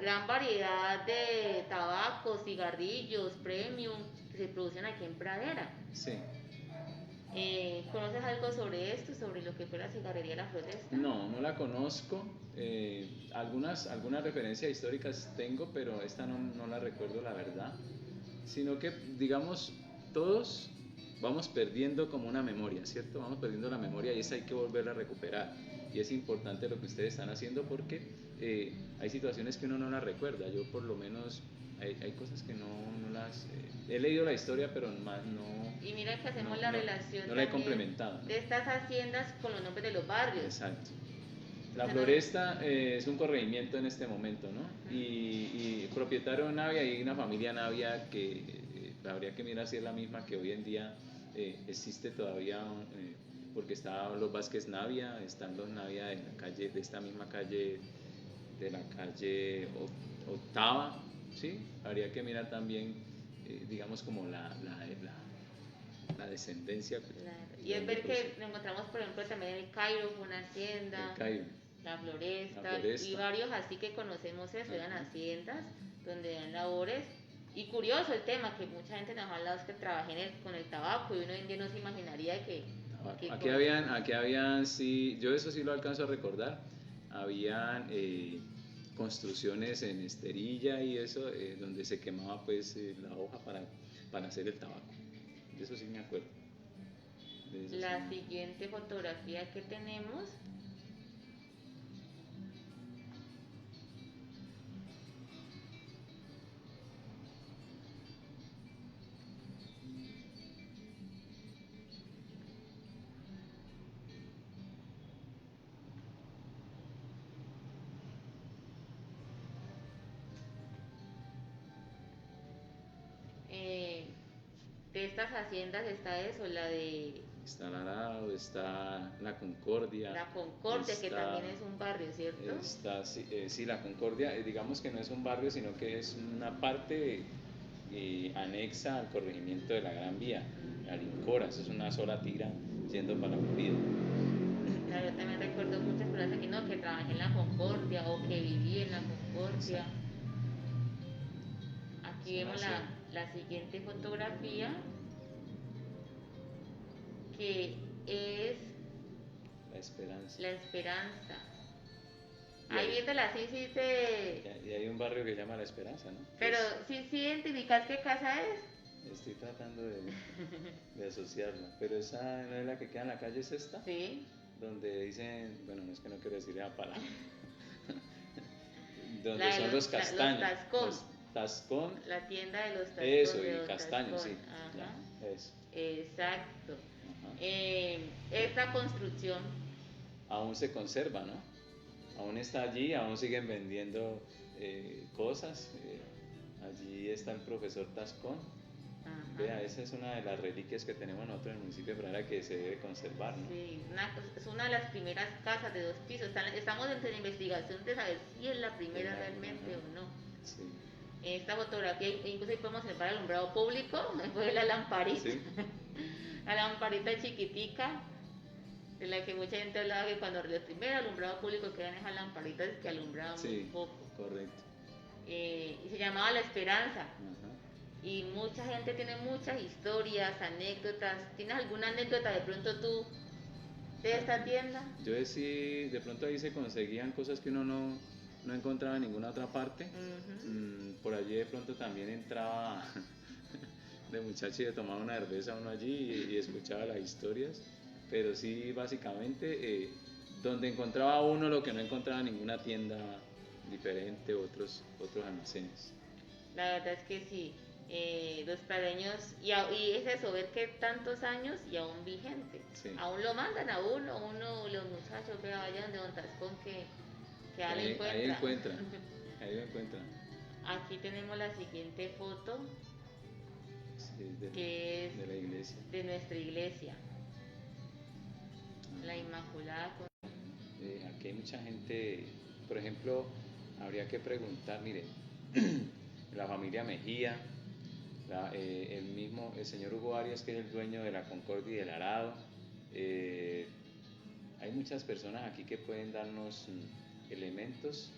gran variedad de tabacos, cigarrillos, premium que se producen aquí en Pradera. Sí. ¿Conoces algo sobre esto, sobre lo que fue la Cigarrería La Floresta? No, no la conozco. Algunas referencias históricas tengo, pero esta no la recuerdo, la verdad. Sino que, digamos, todos vamos perdiendo como una memoria, ¿cierto? Vamos perdiendo la memoria y esa hay que volverla a recuperar. Y es importante lo que ustedes están haciendo porque hay situaciones que uno no las recuerda. Yo por lo menos hay cosas que no las... he leído la historia, pero más no... Y mira que hacemos la relación no la he complementado, ¿no? De estas haciendas con los nombres de los barrios. Exacto. La Floresta es un corregimiento en este momento, ¿no? Y propietario Navia, hay una familia Navia que habría que mirar si es la misma que hoy en día existe todavía, porque están los Vázquez Navia, están los Navia de la calle, de esta misma calle, de la calle Octava, ¿sí? Habría que mirar también, digamos, como la descendencia. Claro. Y es ver que encontramos, por ejemplo, también el Cairo, una hacienda. El Cairo. La Floresta, y varios así que conocemos eso, eran haciendas donde dan labores. Y curioso el tema, que mucha gente nos ha hablado, es que trabajé con el tabaco y uno hoy en día no se imaginaría que aquí habían, sí, yo eso sí lo alcanzo a recordar, habían construcciones en esterilla y eso, donde se quemaba pues la hoja para hacer el tabaco. De eso sí me acuerdo. La siguiente fotografía que tenemos de estas haciendas está eso, la de... Está el Arado, está la Concordia. La Concordia, que también es un barrio, ¿cierto? Está, sí, la Concordia, digamos que no es un barrio, sino que es una parte anexa al corregimiento de la Gran Vía, la Lincora, eso es una sola tira yendo para Florida. Claro, yo también recuerdo muchas personas aquí, ¿no? Que trabajé en la Concordia o que viví en la Concordia. Sí. Aquí vemos la siguiente fotografía, que es La Esperanza. La Esperanza. Ahí viéndola así sí te... Y hay un barrio que se llama La Esperanza, ¿no? Pero sí identificas qué casa es. Estoy tratando de asociarla, pero esa no es la que queda en la calle, ¿es esta? Sí. donde dicen, bueno, no es que no quiero decir esa palabra, La donde de son los los castaños, Tascón. los tascón, La tienda de los eso, Tascón, de y Don castaños, Tascón. sí, Ajá. ya, eso. Exacto. Ajá. Esta construcción, Aún se conserva, ¿no? Aún está allí, aún siguen vendiendo cosas. Allí está el profesor Tascón. Vea, ajá, esa es una de las reliquias que tenemos nosotros en el municipio de Pradera que se debe conservar, ¿no? sí, es una de las primeras casas de 2 pisos. Estamos dentro de la investigación de saber si es la primera realmente Ajá, o no. sí. En esta fotografía, incluso ahí podemos observar el alumbrado público, fue la lamparita, ¿Sí? la lamparita chiquitica, de la que mucha gente hablaba que cuando el primer alumbrado público que eran esas lamparitas que alumbraban muy Sí, poco. correcto. Y se llamaba La Esperanza. Ajá. Y mucha gente tiene muchas historias, anécdotas. ¿Tienes alguna anécdota de pronto tú de esta tienda? Yo decía, de pronto ahí se conseguían cosas que uno no encontraba en ninguna otra parte. Por allí de pronto también entraba de muchacho y de tomaba una cerveza uno allí y escuchaba las historias. Pero sí, básicamente, donde encontraba uno lo que no encontraba en ninguna tienda diferente, otros almacenes. La verdad es que sí. Los pradeños, y es eso, ver que tantos años y aún vigente. Sí. Aún lo mandan a uno, los muchachos que vayan de Don Tascón que ya le Ahí encuentra. encuentran, ahí lo encuentran. Aquí tenemos la siguiente foto, Sí, que es de la iglesia. de nuestra iglesia, la Inmaculada. Aquí hay mucha gente, por ejemplo, habría que preguntar, mire, la familia Mejía, el señor Hugo Arias, que es el dueño de la Concordia y del Arado. Hay muchas personas aquí que pueden darnos elementos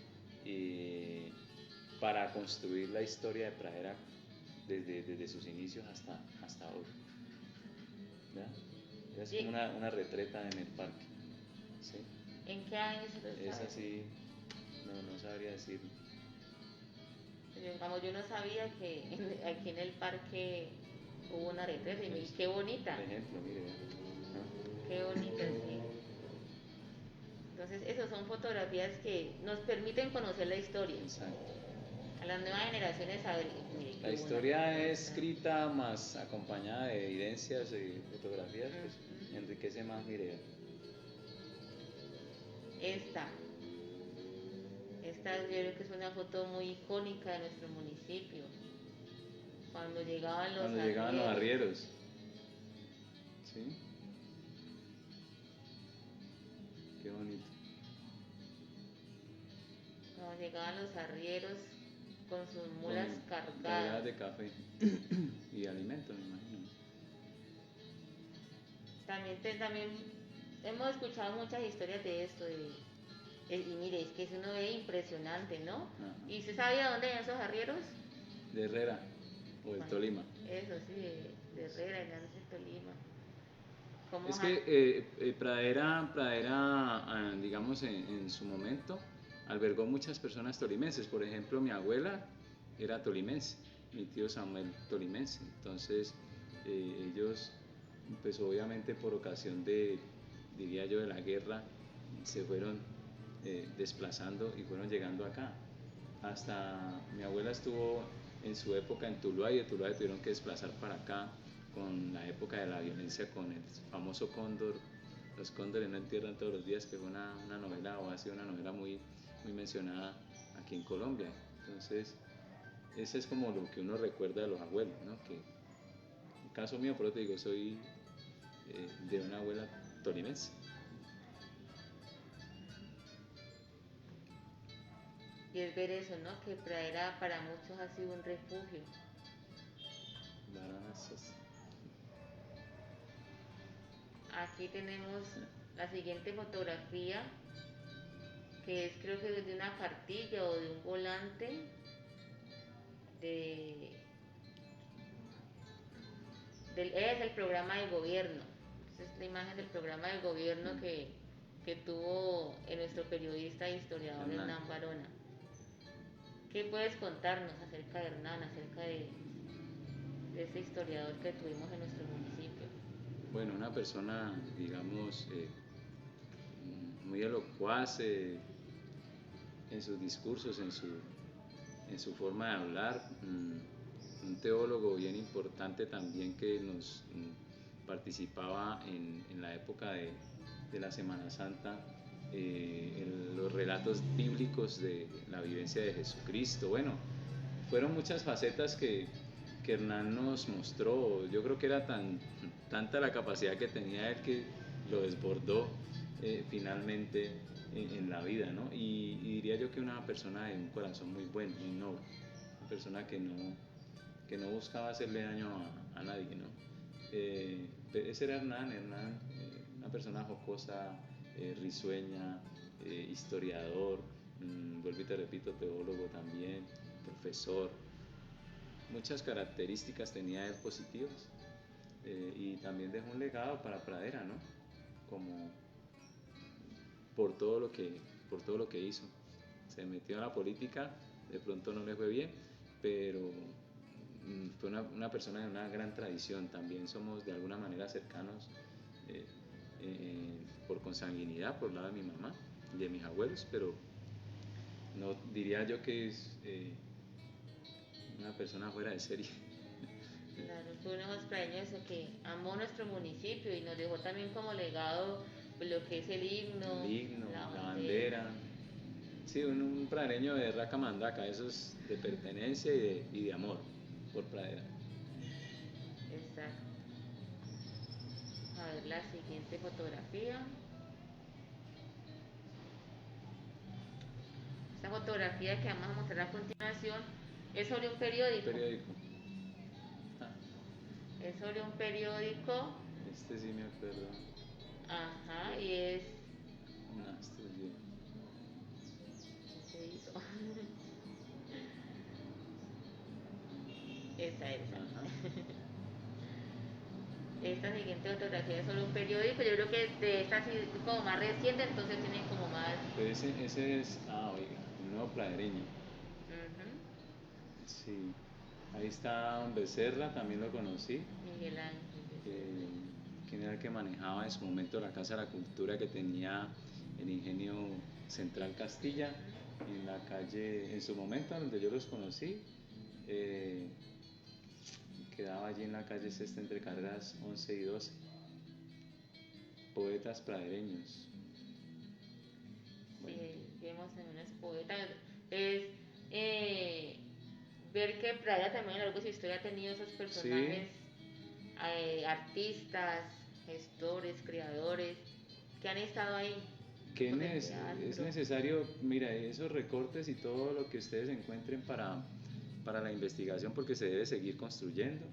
para construir la historia de Pradera desde sus inicios hasta hoy. ¿Verdad? Es Sí. como una retreta en el parque. ¿Sí? ¿En qué año se lo Es sabe? así, no sabría decir. Vamos, yo no sabía que aquí en el parque hubo una retreta y me dije, qué bonita. Por ejemplo, mire, Qué bonita, sí. Entonces, esas son fotografías que nos permiten conocer la historia. exacto. A las nuevas generaciones saber. Mire, La historia escrita más acompañada de evidencias y fotografías, pues enriquece más, mire. Esta yo creo que es una foto muy icónica de nuestro municipio. Cuando llegaban los arrieros. ¿Sí? Qué bonito. Cuando llegaban los arrieros con sus mulas cargadas de café y alimentos, me imagino. También hemos escuchado muchas historias de esto. Y mire, es que es uno ve impresionante, ¿no? Ajá. ¿Y usted sabía dónde eran esos arrieros? De Herrera o de Tolima. Eso sí, de Herrera, en Tolima. Es que Pradera, digamos, en su momento, albergó muchas personas tolimenses. Por ejemplo, mi abuela era tolimense, mi tío Samuel tolimense. Entonces, ellos, pues obviamente por ocasión diría yo, de la guerra, se fueron desplazando y fueron llegando acá. Hasta mi abuela estuvo en su época en Tuluá y de Tuluá tuvieron que desplazar para acá con la época de la violencia con el famoso cóndor. Los cóndores no entierran todos los días, que fue una novela, o ha sido una novela muy mencionada aquí en Colombia. Entonces, ese es como lo que uno recuerda de los abuelos, ¿no? Que en caso mío, por eso te digo, soy de una abuela tolimense. Y es ver eso, ¿no? Que Pradera para muchos ha sido un refugio. Gracias. Aquí tenemos la siguiente fotografía, que es creo que de una cartilla o de un volante es el programa de gobierno. Esta es la imagen del programa de gobierno que tuvo nuestro periodista e historiador Hernán Barona. ¿Qué puedes contarnos acerca de Hernán, acerca de ese historiador que tuvimos en nuestro municipio? Bueno, una persona, digamos, muy locuaz en sus discursos, en su forma de hablar. Un teólogo bien importante también que nos participaba en la época de la Semana Santa, en los relatos bíblicos de la vivencia de Jesucristo. Bueno, fueron muchas facetas que Hernán nos mostró. Yo creo que era tanta la capacidad que tenía él que lo desbordó finalmente en la vida, ¿no? Y diría yo que una persona de un corazón muy bueno, muy noble, una persona que no buscaba hacerle daño a nadie, ¿no? Ese era Hernán, una persona jocosa, risueña, historiador, vuelvo y te repito, teólogo también, profesor. Muchas características tenía él positivas, y también dejó un legado para Pradera, ¿no? Como por todo por todo lo que hizo. Se metió a la política, de pronto no le fue bien, pero fue una persona de una gran tradición. También somos de alguna manera cercanos eh, por consanguinidad, por el lado de mi mamá y de mis abuelos, pero no diría yo que es una persona fuera de serie. Claro, fue uno de los pradeños que amó nuestro municipio y nos dejó también como legado pues, lo que es el El himno, himno, la la bandera. bandera. Sí, un pradereño de raca mandaca, eso es de pertenencia y de amor por Pradera. Exacto. A ver la siguiente fotografía. Esta fotografía que vamos a mostrar a continuación es sobre un periódico. Periódico. Ah, Es sobre un periódico. este sí me acuerdo. Ajá, y es. No, este es bien. ¿Qué hizo? Esa. Ajá. Esta siguiente fotografía es sobre un periódico. Yo creo que de esta sí es como más reciente, entonces tiene como más. Pero ese es, oiga, un nuevo pradereño. Ujú, Sí. Ahí está Don Becerra, también lo conocí. Miguel Ángel eh, Becerra. quien era el que manejaba en su momento la Casa de la Cultura que tenía el ingenio Central Castilla, en la calle, en su momento donde yo los conocí, eh, quedaba allí en la calle Sexta entre carreras 11 y 12. Poetas pradereños. Bueno, Sí, vemos en unas poetas. Es eh, ver que Praga también a lo largo de su historia ha tenido esos sí, personajes, artistas, gestores, creadores, que han estado ahí que con el es teatro. necesario, mira, esos recortes y todo lo que ustedes encuentren para la investigación, porque se debe seguir construyendo.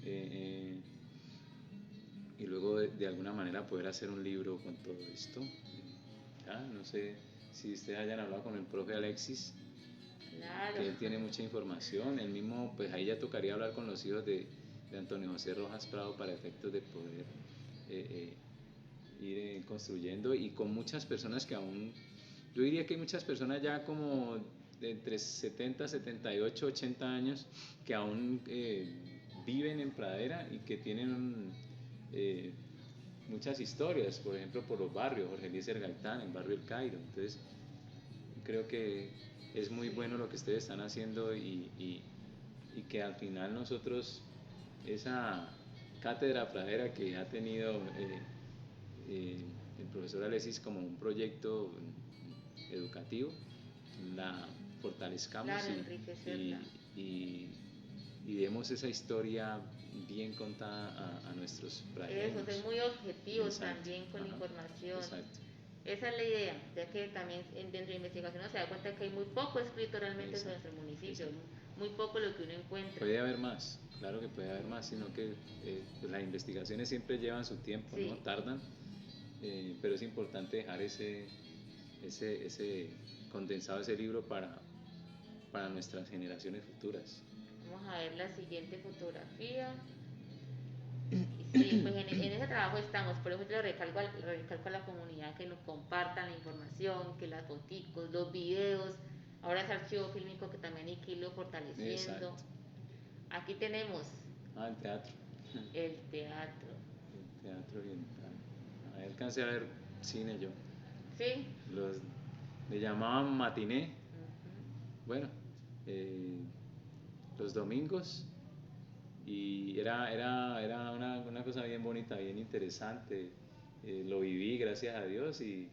Eh, eh, y luego de alguna manera poder hacer un libro con todo esto. No sé si ustedes hayan hablado con el profe Alexis, Claro, que él tiene mucha información. Él mismo, pues ahí ya tocaría hablar con los hijos de Antonio José Rojas Prado para efectos de poder ir construyendo, y con muchas personas que aún, yo diría que hay muchas personas ya como de entre 70, 78, 80 años que aún viven en Pradera y que tienen eh, muchas historias, por ejemplo por los barrios, Jorge Eliezer Gaitán, el barrio El Cairo. Entonces creo que es muy bueno lo que ustedes están haciendo, y que al final nosotros esa cátedra Pradera que ha tenido eh, el profesor Alexis como un proyecto educativo, la fortalezcamos claro, enriquecerla. y, y demos esa historia bien contada a nuestros Eso, ser pradereños. muy objetivos Exacto, también con la ajá, información. exacto, Esa es la idea, ya que también dentro de investigación uno se da cuenta que hay muy poco escrito realmente sobre exacto, nuestro municipio, exacto. muy poco lo que uno encuentra. Puede haber más, claro que puede haber más, sino que pues las investigaciones siempre llevan su tiempo, ¿no? Sí, Tardan, pero es importante dejar ese condensado, ese libro para nuestras generaciones futuras. vamos a ver la siguiente fotografía. Sí, pues en ese trabajo estamos, por eso yo recalco a la comunidad que nos compartan la información, que las fotos, los videos, ahora es archivo fílmico que también hay que irlo fortaleciendo. Exacto. Aquí tenemos El teatro. el teatro. El teatro oriental. Ahí alcancé a ver cine yo. Sí. Le llamaban matiné. Ujú. Bueno, eh, los domingos, y era una cosa bien bonita, bien interesante. Lo viví, gracias a Dios, y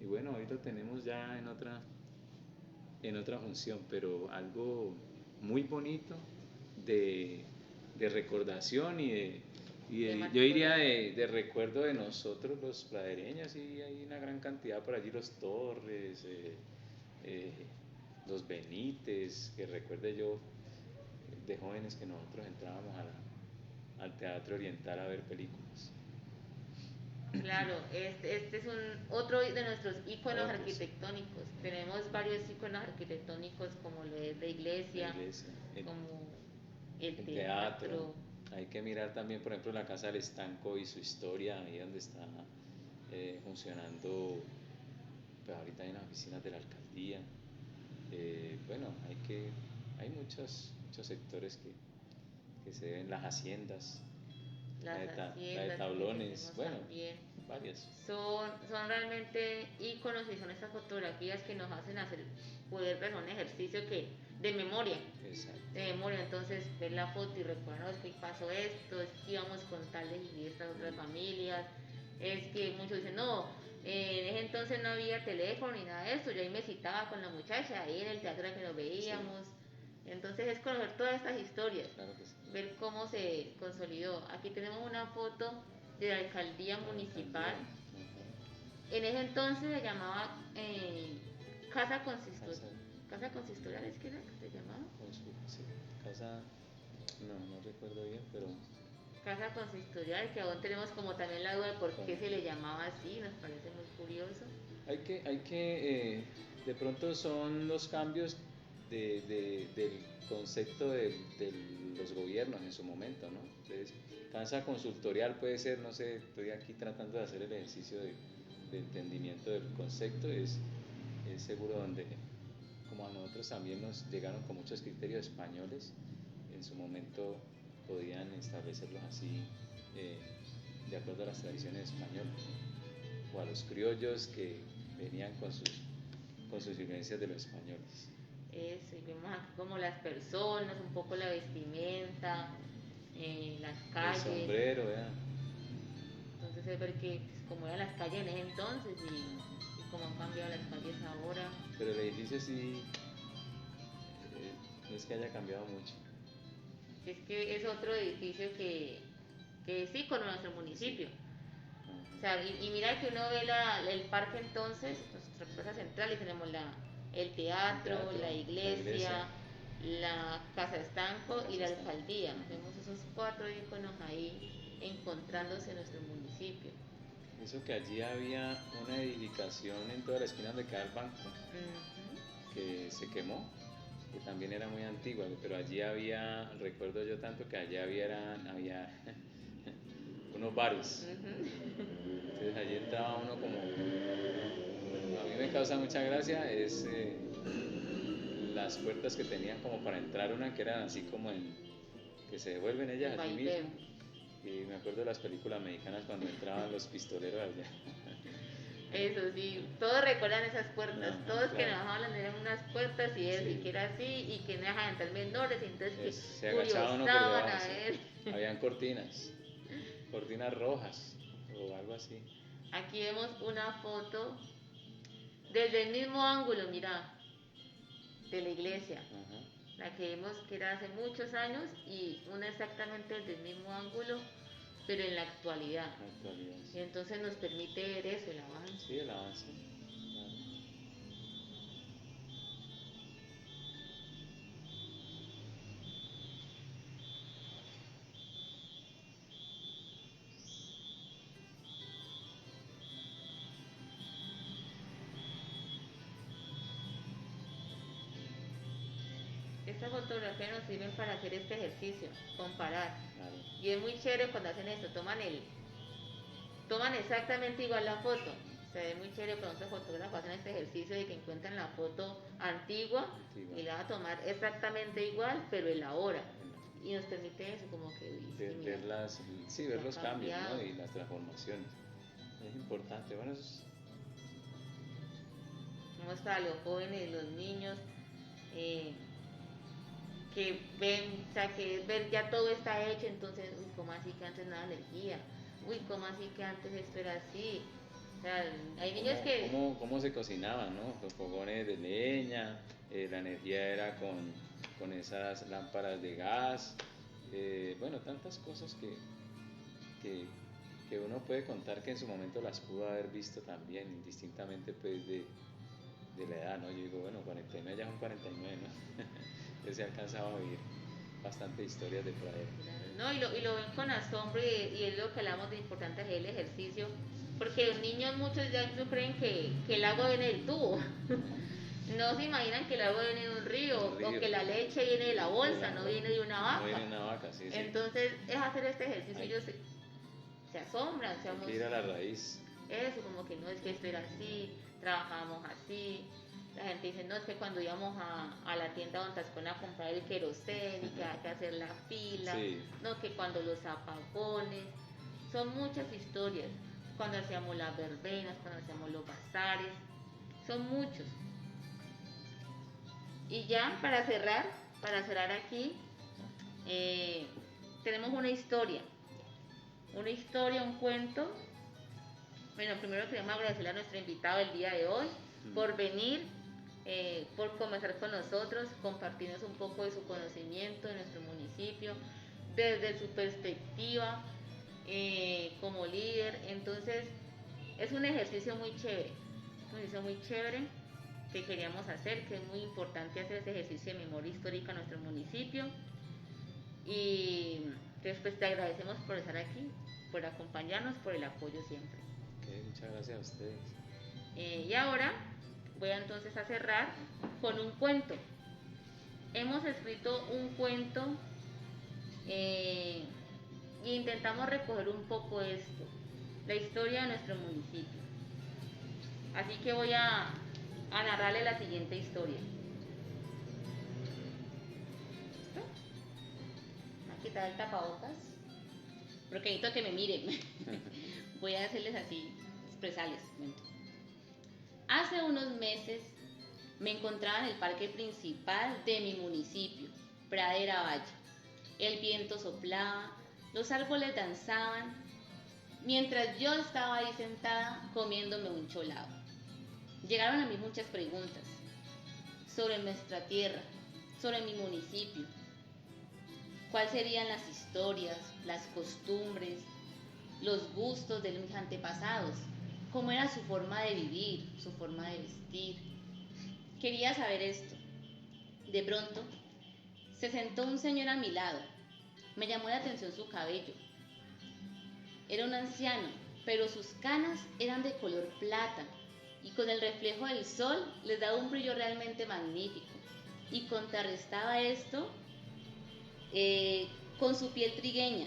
bueno, hoy lo tenemos ya en otra función, pero algo muy bonito de, de recordación De yo diría masculino. de recuerdo de nosotros los pradereños, y hay una gran cantidad por allí, los Torres, eh, los Benítez, que recuerde yo de jóvenes que nosotros entrábamos al Teatro Oriental a ver películas. Claro, este es otro de nuestros íconos Otros, arquitectónicos. Tenemos varios íconos arquitectónicos como lo es la la iglesia, iglesia, como el el teatro. teatro. Hay que mirar también, por ejemplo, la Casa del Estanco y su historia, ahí donde está funcionando, pues ahorita hay unas oficinas de la alcaldía. Bueno, hay muchos sectores que se ven, las haciendas, Las la de haciendas que Tablones, tenemos bueno, también. varias. Son realmente íconos y son estas fotografías que nos hacen poder ver un ejercicio de memoria, Exacto. de memoria. Entonces, ver la foto y recordar, es que pasó esto, es que íbamos con tales y estas otras familias. Es que muchos dicen, no, en ese entonces no había teléfono ni nada de eso. Yo ahí me citaba con la muchacha, ahí en el teatro que nos Sí, veíamos. Entonces, es conocer todas estas historias, claro que sí. ver cómo se consolidó. Aquí tenemos una foto de la alcaldía La municipal. alcaldía. Ajá. En ese entonces se llamaba Casa Consistorial. Casa Casa Consistorial, ¿es que era que se llamaba? sí, casa, no recuerdo bien, pero Casa Consistorial, que aún tenemos como también la duda de por con- qué se le llamaba así, nos parece muy curioso. de pronto son los cambios del concepto de los gobiernos en su momento, ¿no? Entonces, casa consultorial puede ser, no sé, estoy aquí tratando de hacer el ejercicio de entendimiento del concepto, es seguro donde, como a nosotros también nos llegaron con muchos criterios españoles, en su momento podían establecerlos así, eh, de acuerdo a las tradiciones españolas, ¿no? O a los criollos que venían con sus vivencias de los españoles. Eso, y vemos aquí como las personas, un poco la vestimenta, las El calles. sombrero, ¿verdad? Entonces es ver que pues, como eran las calles en ese entonces y cómo han cambiado las calles ahora. Pero el edificio sí, no es que haya cambiado mucho. Es que es otro edificio que es ícono de nuestro Sí. municipio. O Ajá. sea, y mira que uno ve el parque entonces, nuestra plaza central, y tenemos el El teatro, teatro, la la iglesia, iglesia, la casa estanco la y casa la está. alcaldía. Ajá. Vemos esos cuatro íconos ahí encontrándose en nuestro municipio. Eso que allí había una edificación en toda la esquina donde queda el banco, Ujú. que se quemó, que también era muy antigua, pero allí había, recuerdo yo tanto que allí había unos bares. Ujú. Entonces allí entraba uno como, a mí me causa mucha gracia, es las puertas que tenían como para entrar, una que eran así como que se devuelven El ellas allí vaivén. mismo. Y me acuerdo de las películas mexicanas cuando entraban los pistoleros allá. Eso sí, todos recuerdan esas puertas, Ajá, todos que claro. nos hablan eran unas puertas y eso, y Sí, que era así, y que no dejaban entrar menores, y entonces que se agachaba uno por curiosaban debajo, a sí. ver. Habían cortinas rojas o algo así. Aquí vemos una foto desde el mismo ángulo, mira, de la iglesia, Ajá, la que vemos que era hace muchos años y una exactamente desde el mismo ángulo, pero en la actualidad. la actualidad, Y sí. entonces nos permite ver eso, el avance. Sí, el avance, claro. Estas fotografías nos sirven para hacer este ejercicio, comparar. Claro. Y es muy chévere cuando hacen esto, toman exactamente igual la foto. Se ve muy chévere cuando los fotógrafos hacen este ejercicio de que encuentran la foto antigua Antigua. y la van a tomar exactamente igual, pero en la hora. En Y nos permite eso, como que, uy, sí, mira, ver ya ha los cambios, ¿no? cambiado. Y las transformaciones. Es importante. Bueno, tenemos para los jóvenes, los niños, eh, que ven, o sea, que ver ya todo está hecho, entonces, uy, ¿cómo así que antes no había energía? Uy, ¿cómo así que antes esto era así? O sea, hay niños que... ¿Cómo se cocinaban, no? Los fogones de leña, la energía era con esas lámparas de gas, bueno, tantas cosas que, que uno puede contar que en su momento las pudo haber visto también, indistintamente pues de la edad, ¿no? Yo digo, bueno, 49 ya son 49, ¿no? Que se alcanzaba a vivir bastante historias de pradera. No, y lo ven con asombro y es lo que hablamos de importante es el ejercicio, porque los niños muchos ya no creen que el agua viene del tubo. No se imaginan que el agua viene de un río, o que la leche viene de la bolsa, no viene de una vaca. No viene de una vaca, sí, sí. Entonces es hacer este ejercicio, ellos se asombran. Hay que ir a la raíz. Eso, como que no es que esto era así, trabajamos así. La gente dice, no, es que cuando íbamos a la tienda Don Tascón a comprar el queroseno y que hay que hacer la fila, Sí. no, que cuando los apagones, son muchas historias. Cuando hacíamos las verbenas, cuando hacíamos los bazares, son muchos. Y ya para cerrar aquí, tenemos una historia, un cuento. Bueno, primero queremos agradecerle a nuestro invitado el día de hoy por venir, por conversar con nosotros, compartirnos un poco de su conocimiento de nuestro municipio, desde su perspectiva como líder. Entonces, es un ejercicio muy chévere que queríamos hacer, que es muy importante hacer ese ejercicio de memoria histórica en nuestro municipio. Y entonces, pues te agradecemos por estar aquí, por acompañarnos, por el apoyo siempre. Muchas gracias a ustedes. Y ahora voy entonces a cerrar con un cuento. Hemos escrito un cuento y intentamos recoger un poco esto, la historia de nuestro municipio. Así que voy a narrarle la siguiente historia. ¿Listo? Voy a quitar el tapabocas porque necesito que me miren. Voy a hacerles así, expresarles. Hace unos meses me encontraba en el parque principal de mi municipio, Pradera Valle. El viento soplaba, los árboles danzaban, mientras yo estaba ahí sentada comiéndome un cholado. Llegaron a mí muchas preguntas sobre nuestra tierra, sobre mi municipio. ¿Cuáles serían las historias, las costumbres, los gustos de mis antepasados? ¿Cómo era su forma de vivir, su forma de vestir? Quería saber esto. De pronto, se sentó un señor a mi lado. Me llamó la atención su cabello. Era un anciano, pero sus canas eran de color plata y con el reflejo del sol les daba un brillo realmente magnífico. Y contrarrestaba esto con su piel trigueña.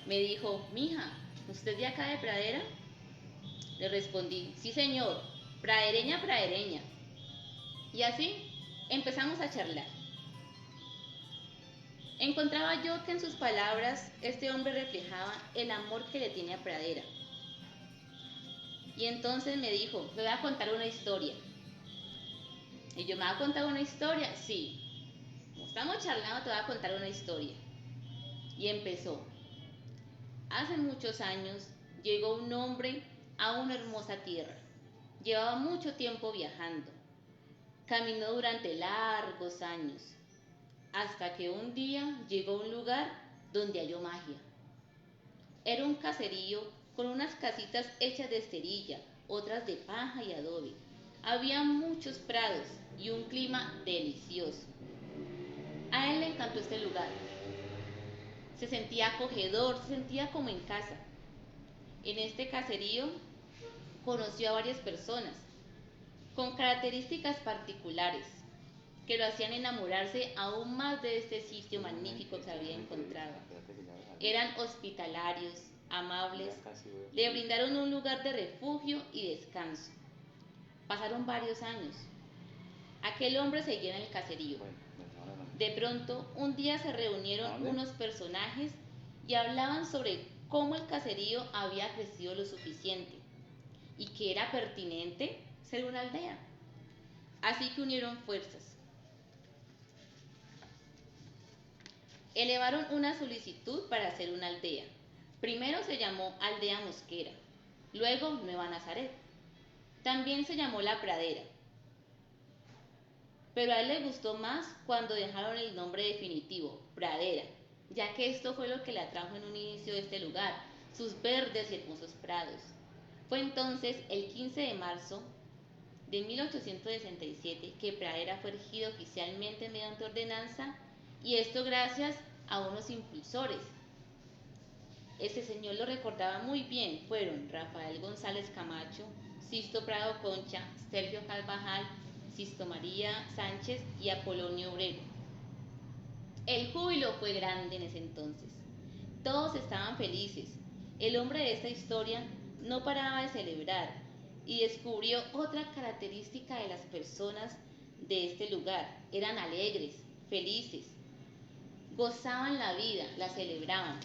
Me dijo, mija, ¿usted de acá de Pradera? Le respondí, sí señor, pradereña, pradereña. Y así empezamos a charlar. Encontraba yo que en sus palabras este hombre reflejaba el amor que le tiene a Pradera. Y entonces me dijo, me voy a contar una historia. Y yo, ¿me va a contar una historia? Sí. Como estamos charlando, te voy a contar una historia. Y empezó. Hace muchos años llegó un hombre a una hermosa tierra. Llevaba mucho tiempo viajando. Caminó durante largos años, hasta que un día llegó a un lugar donde halló magia. Era un caserío con unas casitas hechas de esterilla, otras de paja y adobe. Había muchos prados y un clima delicioso. A él le encantó este lugar. Se sentía acogedor, se sentía como en casa. En este caserío conoció a varias personas con características particulares que lo hacían enamorarse aún más de este sitio magnífico que había encontrado. Eran hospitalarios, amables, le brindaron un lugar de refugio y descanso. Pasaron varios años. Aquel hombre seguía en el caserío. De pronto, un día se reunieron unos personajes y hablaban sobre cómo el caserío había crecido lo suficiente y que era pertinente ser una aldea. Así que unieron fuerzas. Elevaron una solicitud para hacer una aldea. Primero se llamó Aldea Mosquera, luego Nueva Nazaret. También se llamó La Pradera. Pero a él le gustó más cuando dejaron el nombre definitivo, Pradera, ya que esto fue lo que le atrajo en un inicio de este lugar, sus verdes y hermosos prados. Fue entonces el 15 de marzo de 1867 que Pradera fue erigido oficialmente mediante ordenanza, y esto gracias a unos impulsores. Ese señor lo recordaba muy bien, fueron Rafael González Camacho, Sisto Prado Concha, Sergio Carvajal, Sisto María Sánchez y Apolonio Obrero. El júbilo fue grande en ese entonces. Todos estaban felices. El hombre de esta historia no paraba de celebrar y descubrió otra característica de las personas de este lugar. Eran alegres, felices, gozaban la vida, la celebraban.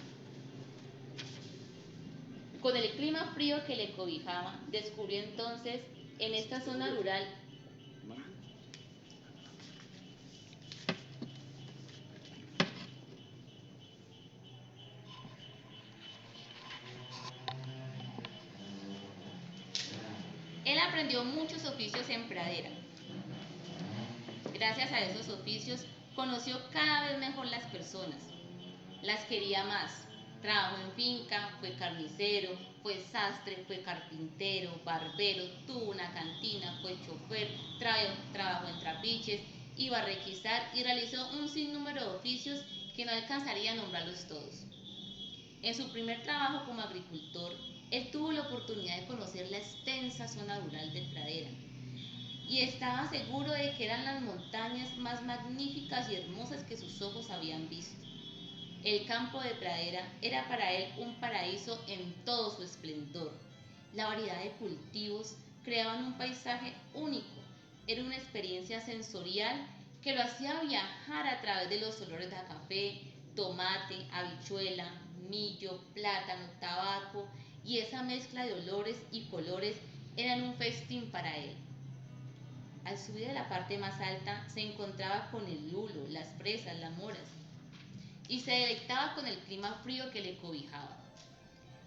Con el clima frío que le cobijaba, descubrió entonces en esta zona rural Él aprendió muchos oficios en Pradera. Gracias a esos oficios conoció cada vez mejor las personas. Las quería más. Trabajó en finca, fue carnicero, fue sastre, fue carpintero, barbero, tuvo una cantina, fue chofer, trabajó en trapiches, iba a requisar y realizó un sinnúmero de oficios que no alcanzaría a nombrarlos todos. En su primer trabajo como agricultor, él tuvo la oportunidad de conocer la extensa zona rural de Pradera y estaba seguro de que eran las montañas más magníficas y hermosas que sus ojos habían visto. El campo de Pradera era para él un paraíso en todo su esplendor. La variedad de cultivos creaban un paisaje único. Era una experiencia sensorial que lo hacía viajar a través de los olores de café, tomate, habichuela, millo, plátano, tabaco, y esa mezcla de olores y colores eran un festín para él. Al subir a la parte más alta se encontraba con el lulo, las fresas, las moras, y se deleitaba con el clima frío que le cobijaba.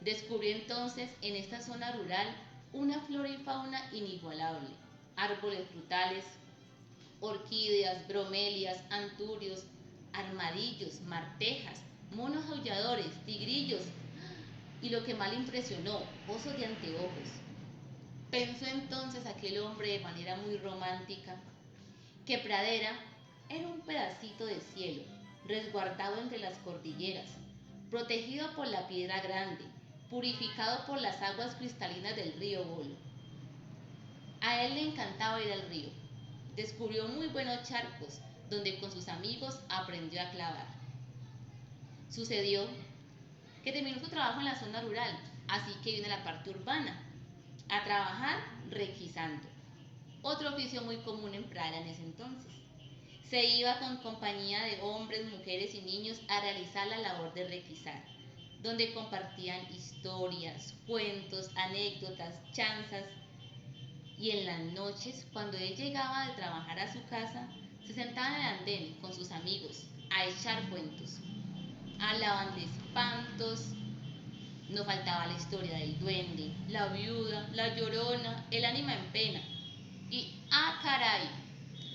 Descubrió entonces en esta zona rural una flora y fauna inigualable, árboles frutales, orquídeas, bromelias, anturios, armadillos, martejas, monos aulladores, tigrillos y, lo que más le impresionó, osos de anteojos. Pensó entonces aquel hombre de manera muy romántica que Pradera era un pedacito de cielo, resguardado entre las cordilleras, protegido por la Piedra Grande, purificado por las aguas cristalinas del río Bolo. A él le encantaba ir al río. Descubrió muy buenos charcos, donde con sus amigos aprendió a clavar. Sucedió que terminó su trabajo en la zona rural, así que vino a la parte urbana, a trabajar requisando, otro oficio muy común en Pradera en ese entonces. Se iba con compañía de hombres, mujeres y niños a realizar la labor de requisar, donde compartían historias, cuentos, anécdotas, chanzas, y en las noches, cuando él llegaba de trabajar a su casa, se sentaba en el andén con sus amigos a echar cuentos. Hablaban de espantos, no faltaba la historia del duende, la viuda, la llorona, el ánima en pena. Y ¡ah, caray!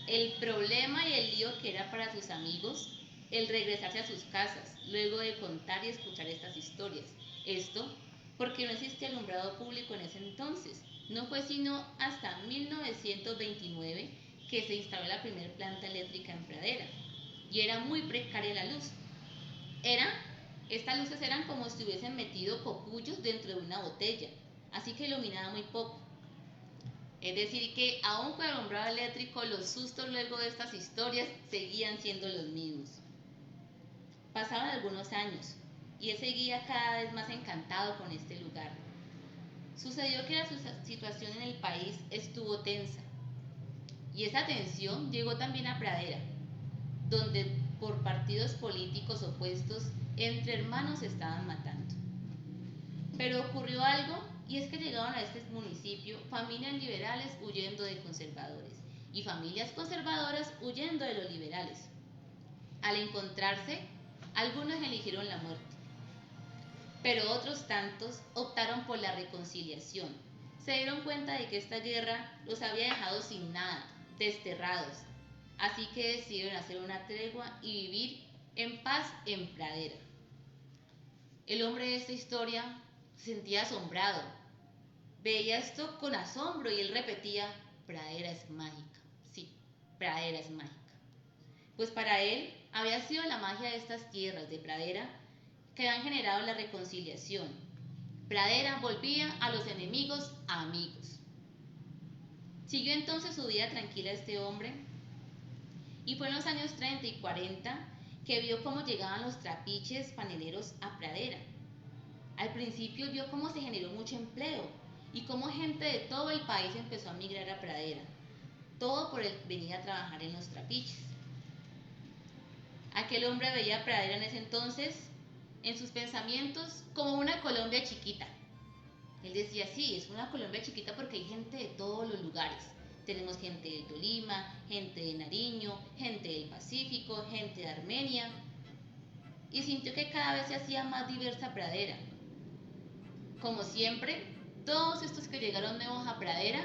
El problema y el lío que era para sus amigos el regresarse a sus casas luego de contar y escuchar estas historias. Esto porque no existía alumbrado público en ese entonces. No fue sino hasta 1929 que se instaló la primera planta eléctrica en Pradera y era muy precaria la luz. Estas luces eran como si hubiesen metido copullos dentro de una botella, así que iluminaba muy poco. Es decir que aún con el alumbrado eléctrico, los sustos luego de estas historias seguían siendo los mismos. Pasaban algunos años y él seguía cada vez más encantado con este lugar. Sucedió que la situación en el país estuvo tensa y esa tensión llegó también a Pradera, donde por partidos políticos opuestos entre hermanos se estaban matando. Pero ocurrió algo Y es que llegaron a este municipio familias liberales huyendo de conservadores y familias conservadoras huyendo de los liberales. Al encontrarse, algunos eligieron la muerte, pero otros tantos optaron por la reconciliación. Se dieron cuenta de que esta guerra los había dejado sin nada, desterrados. Así que decidieron hacer una tregua y vivir en paz en Pradera. El hombre de esta historia se sentía asombrado. Veía esto con asombro y él repetía: Pradera es mágica. Sí, Pradera es mágica. Pues para él había sido la magia de estas tierras de Pradera que habían generado la reconciliación. Pradera volvía a los enemigos a amigos. Siguió entonces su vida tranquila este hombre y fue en los años 30 y 40 que vio cómo llegaban los trapiches paneleros a Pradera. Al principio vio cómo se generó mucho empleo y cómo gente de todo el país empezó a migrar a Pradera, todo por el venir a trabajar en los trapiches. Aquel hombre veía a Pradera en ese entonces, en sus pensamientos, como una Colombia chiquita. Él decía: sí, es una Colombia chiquita porque hay gente de todos los lugares. Tenemos gente de Tolima, gente de Nariño, gente del Pacífico, gente de Armenia. Y sintió que cada vez se hacía más diversa Pradera. Como siempre, todos estos que llegaron nuevos a Pradera,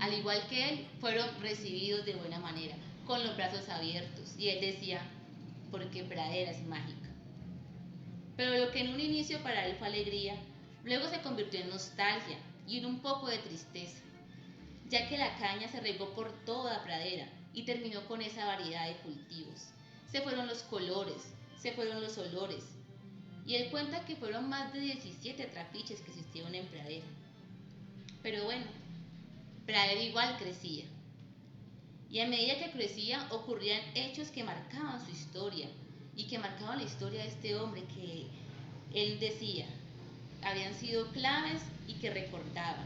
al igual que él, fueron recibidos de buena manera, con los brazos abiertos. Y él decía: porque Pradera es mágica. Pero lo que en un inicio para él fue alegría, luego se convirtió en nostalgia y en un poco de tristeza, ya que la caña se regó por toda Pradera y terminó con esa variedad de cultivos. Se fueron los colores, se fueron los olores, y él cuenta que fueron más de 17 trapiches que existieron en Pradera. Pero bueno, Pradera igual crecía. Y a medida que crecía ocurrían hechos que marcaban su historia y que marcaban la historia de este hombre que él decía habían sido claves y que recordaba.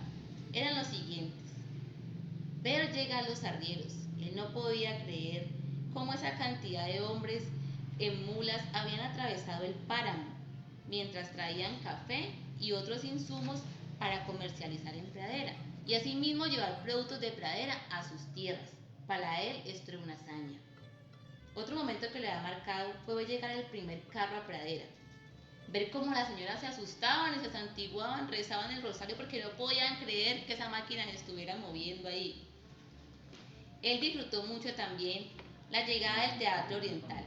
Eran los siguientes: ver llegar los arrieros. Él no podía creer cómo esa cantidad de hombres en mulas habían atravesado el páramo mientras traían café y otros insumos para comercializar en Pradera y asimismo llevar productos de Pradera a sus tierras. Para él esto era una hazaña. Otro momento que le había marcado fue ver llegar el primer carro a Pradera. Ver cómo las señoras se asustaban y se santiguaban, rezaban el rosario porque no podían creer que esa máquina se estuviera moviendo ahí. Él disfrutó mucho también la llegada del Teatro Oriental.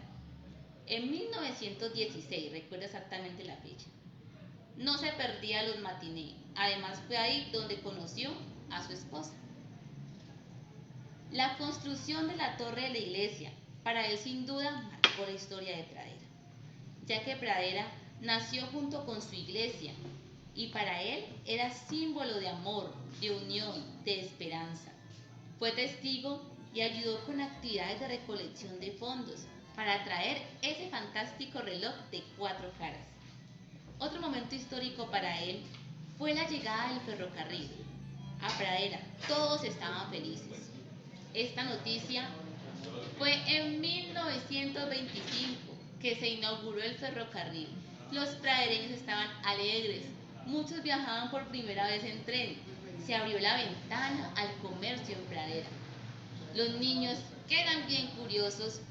En 1916, recuerdo exactamente la fecha, no se perdía los matinés. Además fue ahí donde conoció a su esposa. La construcción de la torre de la iglesia, para él sin duda marcó la historia de Pradera, ya que Pradera nació junto con su iglesia y para él era símbolo de amor, de unión, de esperanza. Fue testigo y ayudó con actividades de recolección de fondos para traer ese fantástico reloj de 4 caras. Otro momento histórico para él fue la llegada del ferrocarril a Pradera. Todos estaban felices. Esta noticia fue en 1925 que se inauguró el ferrocarril. Los pradereños estaban alegres, muchos viajaban por primera vez en tren. Se abrió la ventana al comercio en Pradera. Los niños, que eran bien curiosos,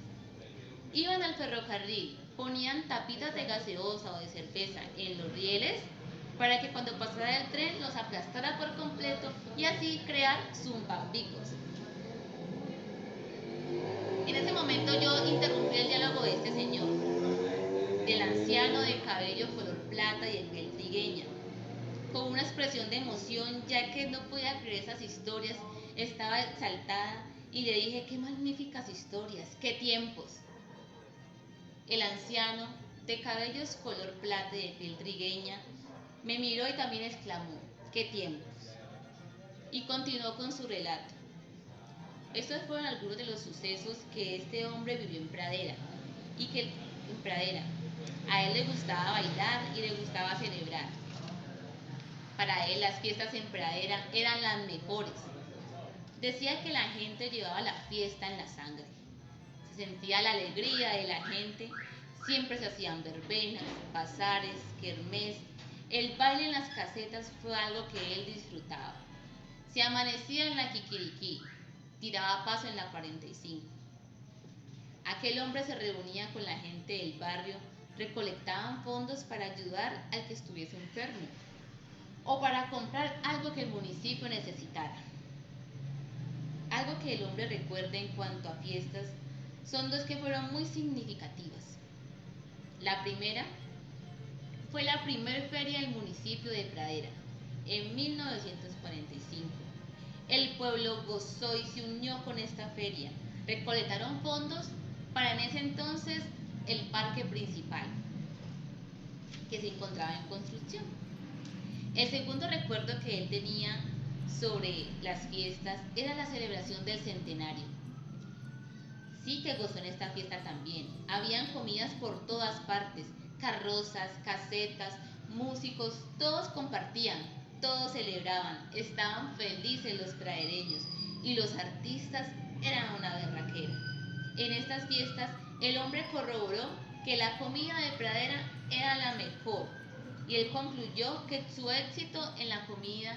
iban al ferrocarril, ponían tapitas de gaseosa o de cerveza en los rieles para que cuando pasara el tren los aplastara por completo y así crear zumbambicos. En ese momento yo interrumpí el diálogo de este señor, del anciano de cabello color plata y de piel trigueña, con una expresión de emoción ya que no podía creer esas historias, estaba exaltada y le dije: qué magníficas historias, qué tiempos. El anciano, de cabellos color plata y de piel trigueña, me miró y también exclamó: qué tiempos. Y continuó con su relato. Estos fueron algunos de los sucesos que este hombre vivió en Pradera y que en Pradera a él le gustaba bailar y le gustaba celebrar. Para él las fiestas en Pradera eran las mejores. Decía que la gente llevaba la fiesta en la sangre. Se sentía la alegría de la gente. Siempre se hacían verbenas, bazares, kermés El baile en las casetas fue algo que él disfrutaba. Se amanecía en la Kikiriki, tiraba paso en la 45. Aquel hombre se reunía con la gente del barrio, recolectaban fondos para ayudar al que estuviese enfermo o para comprar algo que el municipio necesitara. Algo que el hombre recuerda en cuanto a fiestas son dos que fueron muy significativas. La primera fue la primer feria del municipio de Pradera, en 1945. El pueblo gozó y se unió con esta feria. Recolectaron fondos para en ese entonces el parque principal, que se encontraba en construcción. El segundo recuerdo que él tenía sobre las fiestas era la celebración del centenario. Sí que gozó en esta fiesta también. Habían comidas por todas partes, carrozas, casetas, músicos, todos compartían, todos celebraban, estaban felices los pradereños y los artistas eran una berraquera. En estas fiestas el hombre corroboró que la comida de Pradera era la mejor y él concluyó que su éxito en la comida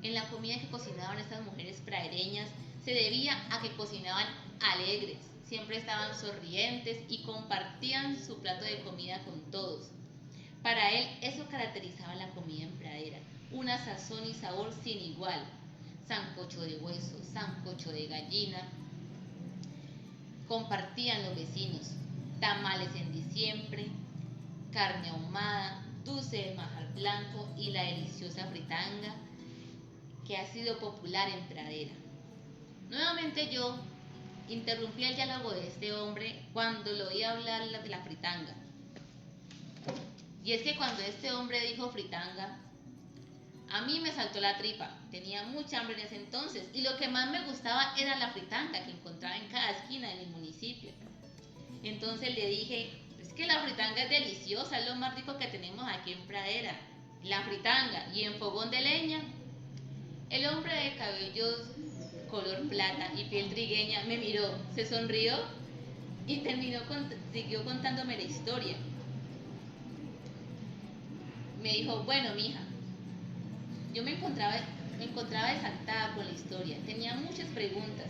que cocinaban estas mujeres pradereñas se debía a que cocinaban alegres, siempre estaban sonrientes y compartían su plato de comida con todos. Para él eso caracterizaba la comida en Pradera, una sazón y sabor sin igual. Sancocho de hueso, sancocho de gallina, compartían los vecinos, tamales en diciembre, carne ahumada, dulce de manjar blanco y la deliciosa fritanga que ha sido popular en Pradera. Nuevamente yo interrumpí el diálogo de este hombre cuando lo oí hablar de la fritanga. Y es que cuando este hombre dijo fritanga, a mí me saltó la tripa. Tenía mucha hambre en ese entonces y lo que más me gustaba era la fritanga que encontraba en cada esquina de mi municipio. Entonces le dije, es que la fritanga es deliciosa, es lo más rico que tenemos aquí en Pradera. La fritanga y en fogón de leña. El hombre de cabellos color plata y piel trigueña me miró, se sonrió y siguió contándome la historia. Me dijo, bueno, mija, yo me encontraba desatada con la historia, tenía muchas preguntas,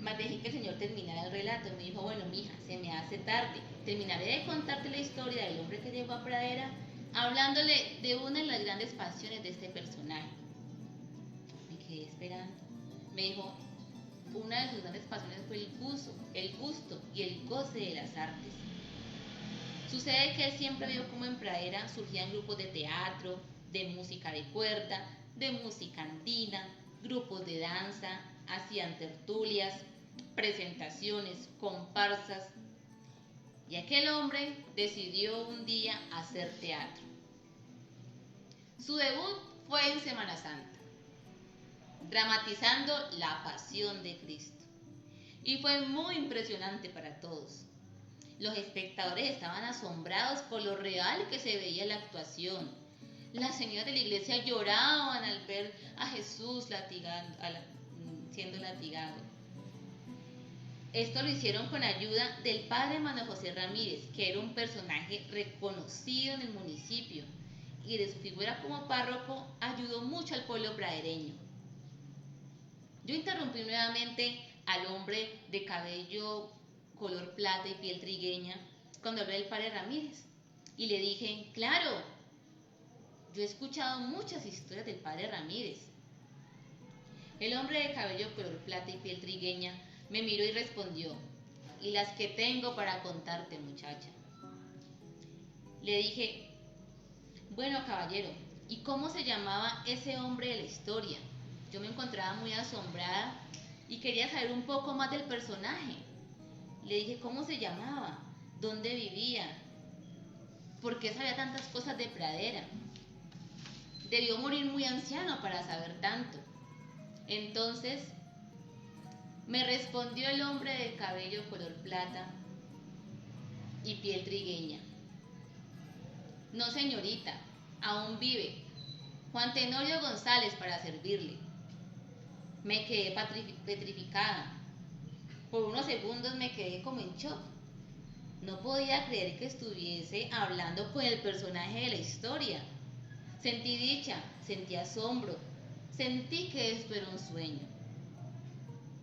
mas dejé que el señor terminara el relato. Me dijo, bueno, mija, se me hace tarde, terminaré de contarte la historia del hombre que llegó a Pradera, hablándole de una de las grandes pasiones de este personaje. Me quedé esperando. Me dijo, una de sus grandes pasiones fue el gusto y el goce de las artes. Sucede que él siempre vio cómo en Pradera surgían grupos de teatro, de música de cuerda, de música andina, grupos de danza, hacían tertulias, presentaciones, comparsas. Y aquel hombre decidió un día hacer teatro. Su debut fue en Semana Santa, dramatizando la Pasión de Cristo. Y fue muy impresionante para todos. Los espectadores estaban asombrados por lo real que se veía la actuación. Las señoras de la iglesia lloraban al ver a Jesús siendo latigado. Esto lo hicieron con ayuda del padre Manuel José Ramírez, que era un personaje reconocido en el municipio y de su figura como párroco ayudó mucho al pueblo pradereño. Yo interrumpí nuevamente al hombre de cabello color plata y piel trigueña cuando hablé del padre Ramírez y le dije, claro, yo he escuchado muchas historias del padre Ramírez. El hombre de cabello color plata y piel trigueña me miró y respondió, y las que tengo para contarte, muchacha. Le dije, bueno, caballero, ¿y cómo se llamaba ese hombre de la historia? Yo me encontraba muy asombrada y quería saber un poco más del personaje. Le dije, ¿cómo se llamaba? ¿Dónde vivía? ¿Por qué sabía tantas cosas de Pradera? Debió morir muy anciano para saber tanto. Entonces me respondió el hombre de cabello color plata y piel trigueña. No, señorita, aún vive. Juan Tenorio González para servirle. Me quedé petrificada. Por unos segundos me quedé como en shock. No podía creer que estuviese hablando con el personaje de la historia. Sentí dicha, sentí asombro, sentí que esto era un sueño.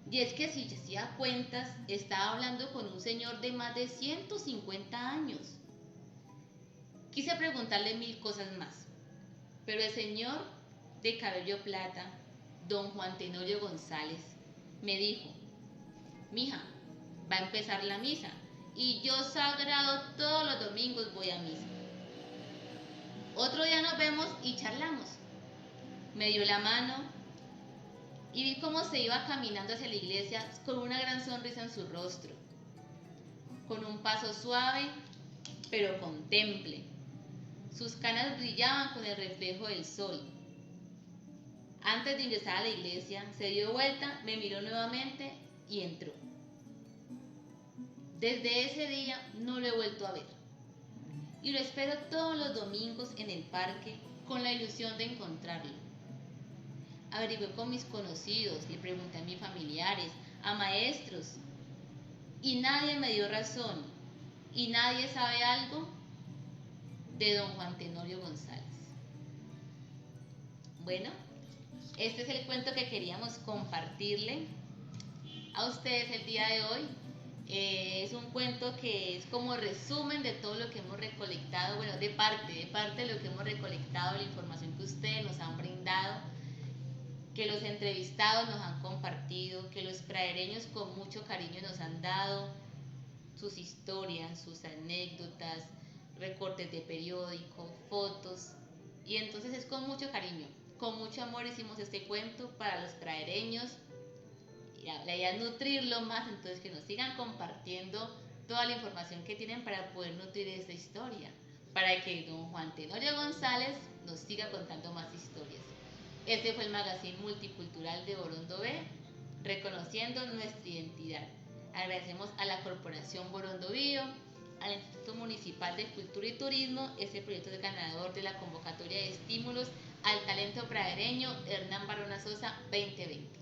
Y es que si hacía cuentas, estaba hablando con un señor de más de 150 años. Quise preguntarle 1000 cosas más, pero el señor de cabello plata, don Juan Tenorio González, me dijo: mija, va a empezar la misa y yo sagrado todos los domingos voy a misa. Otro día nos vemos y charlamos. Me dio la mano y vi cómo se iba caminando hacia la iglesia con una gran sonrisa en su rostro, con un paso suave pero con temple. Sus canas brillaban con el reflejo del sol. Antes de ingresar a la iglesia, se dio vuelta, me miró nuevamente y entró. Desde ese día no lo he vuelto a ver. Y lo espero todos los domingos en el parque con la ilusión de encontrarlo. Averigué con mis conocidos, le pregunté a mis familiares, a maestros, y nadie me dio razón, y nadie sabe algo de don Juan Tenorio González. Bueno, este es el cuento que queríamos compartirle a ustedes el día de hoy. Es un cuento que es como resumen de todo lo que hemos recolectado, bueno, de parte de lo que hemos recolectado, la información que ustedes nos han brindado, que los entrevistados nos han compartido, que los pradereños con mucho cariño nos han dado sus historias, sus anécdotas, recortes de periódico, fotos, y entonces es con mucho cariño, con mucho amor hicimos este cuento para los pradereños. La idea es nutrirlo más, entonces que nos sigan compartiendo toda la información que tienen para poder nutrir esta historia, para que don Juan Tenorio González nos siga contando más historias. Este fue el magazine multicultural de Borondo B, reconociendo nuestra identidad. Agradecemos a la Corporación Borondo Bio, al Instituto Municipal de Cultura y Turismo. Este proyecto es ganador de la convocatoria de estímulos al talento pradereño Hernán Barona Sosa 2020.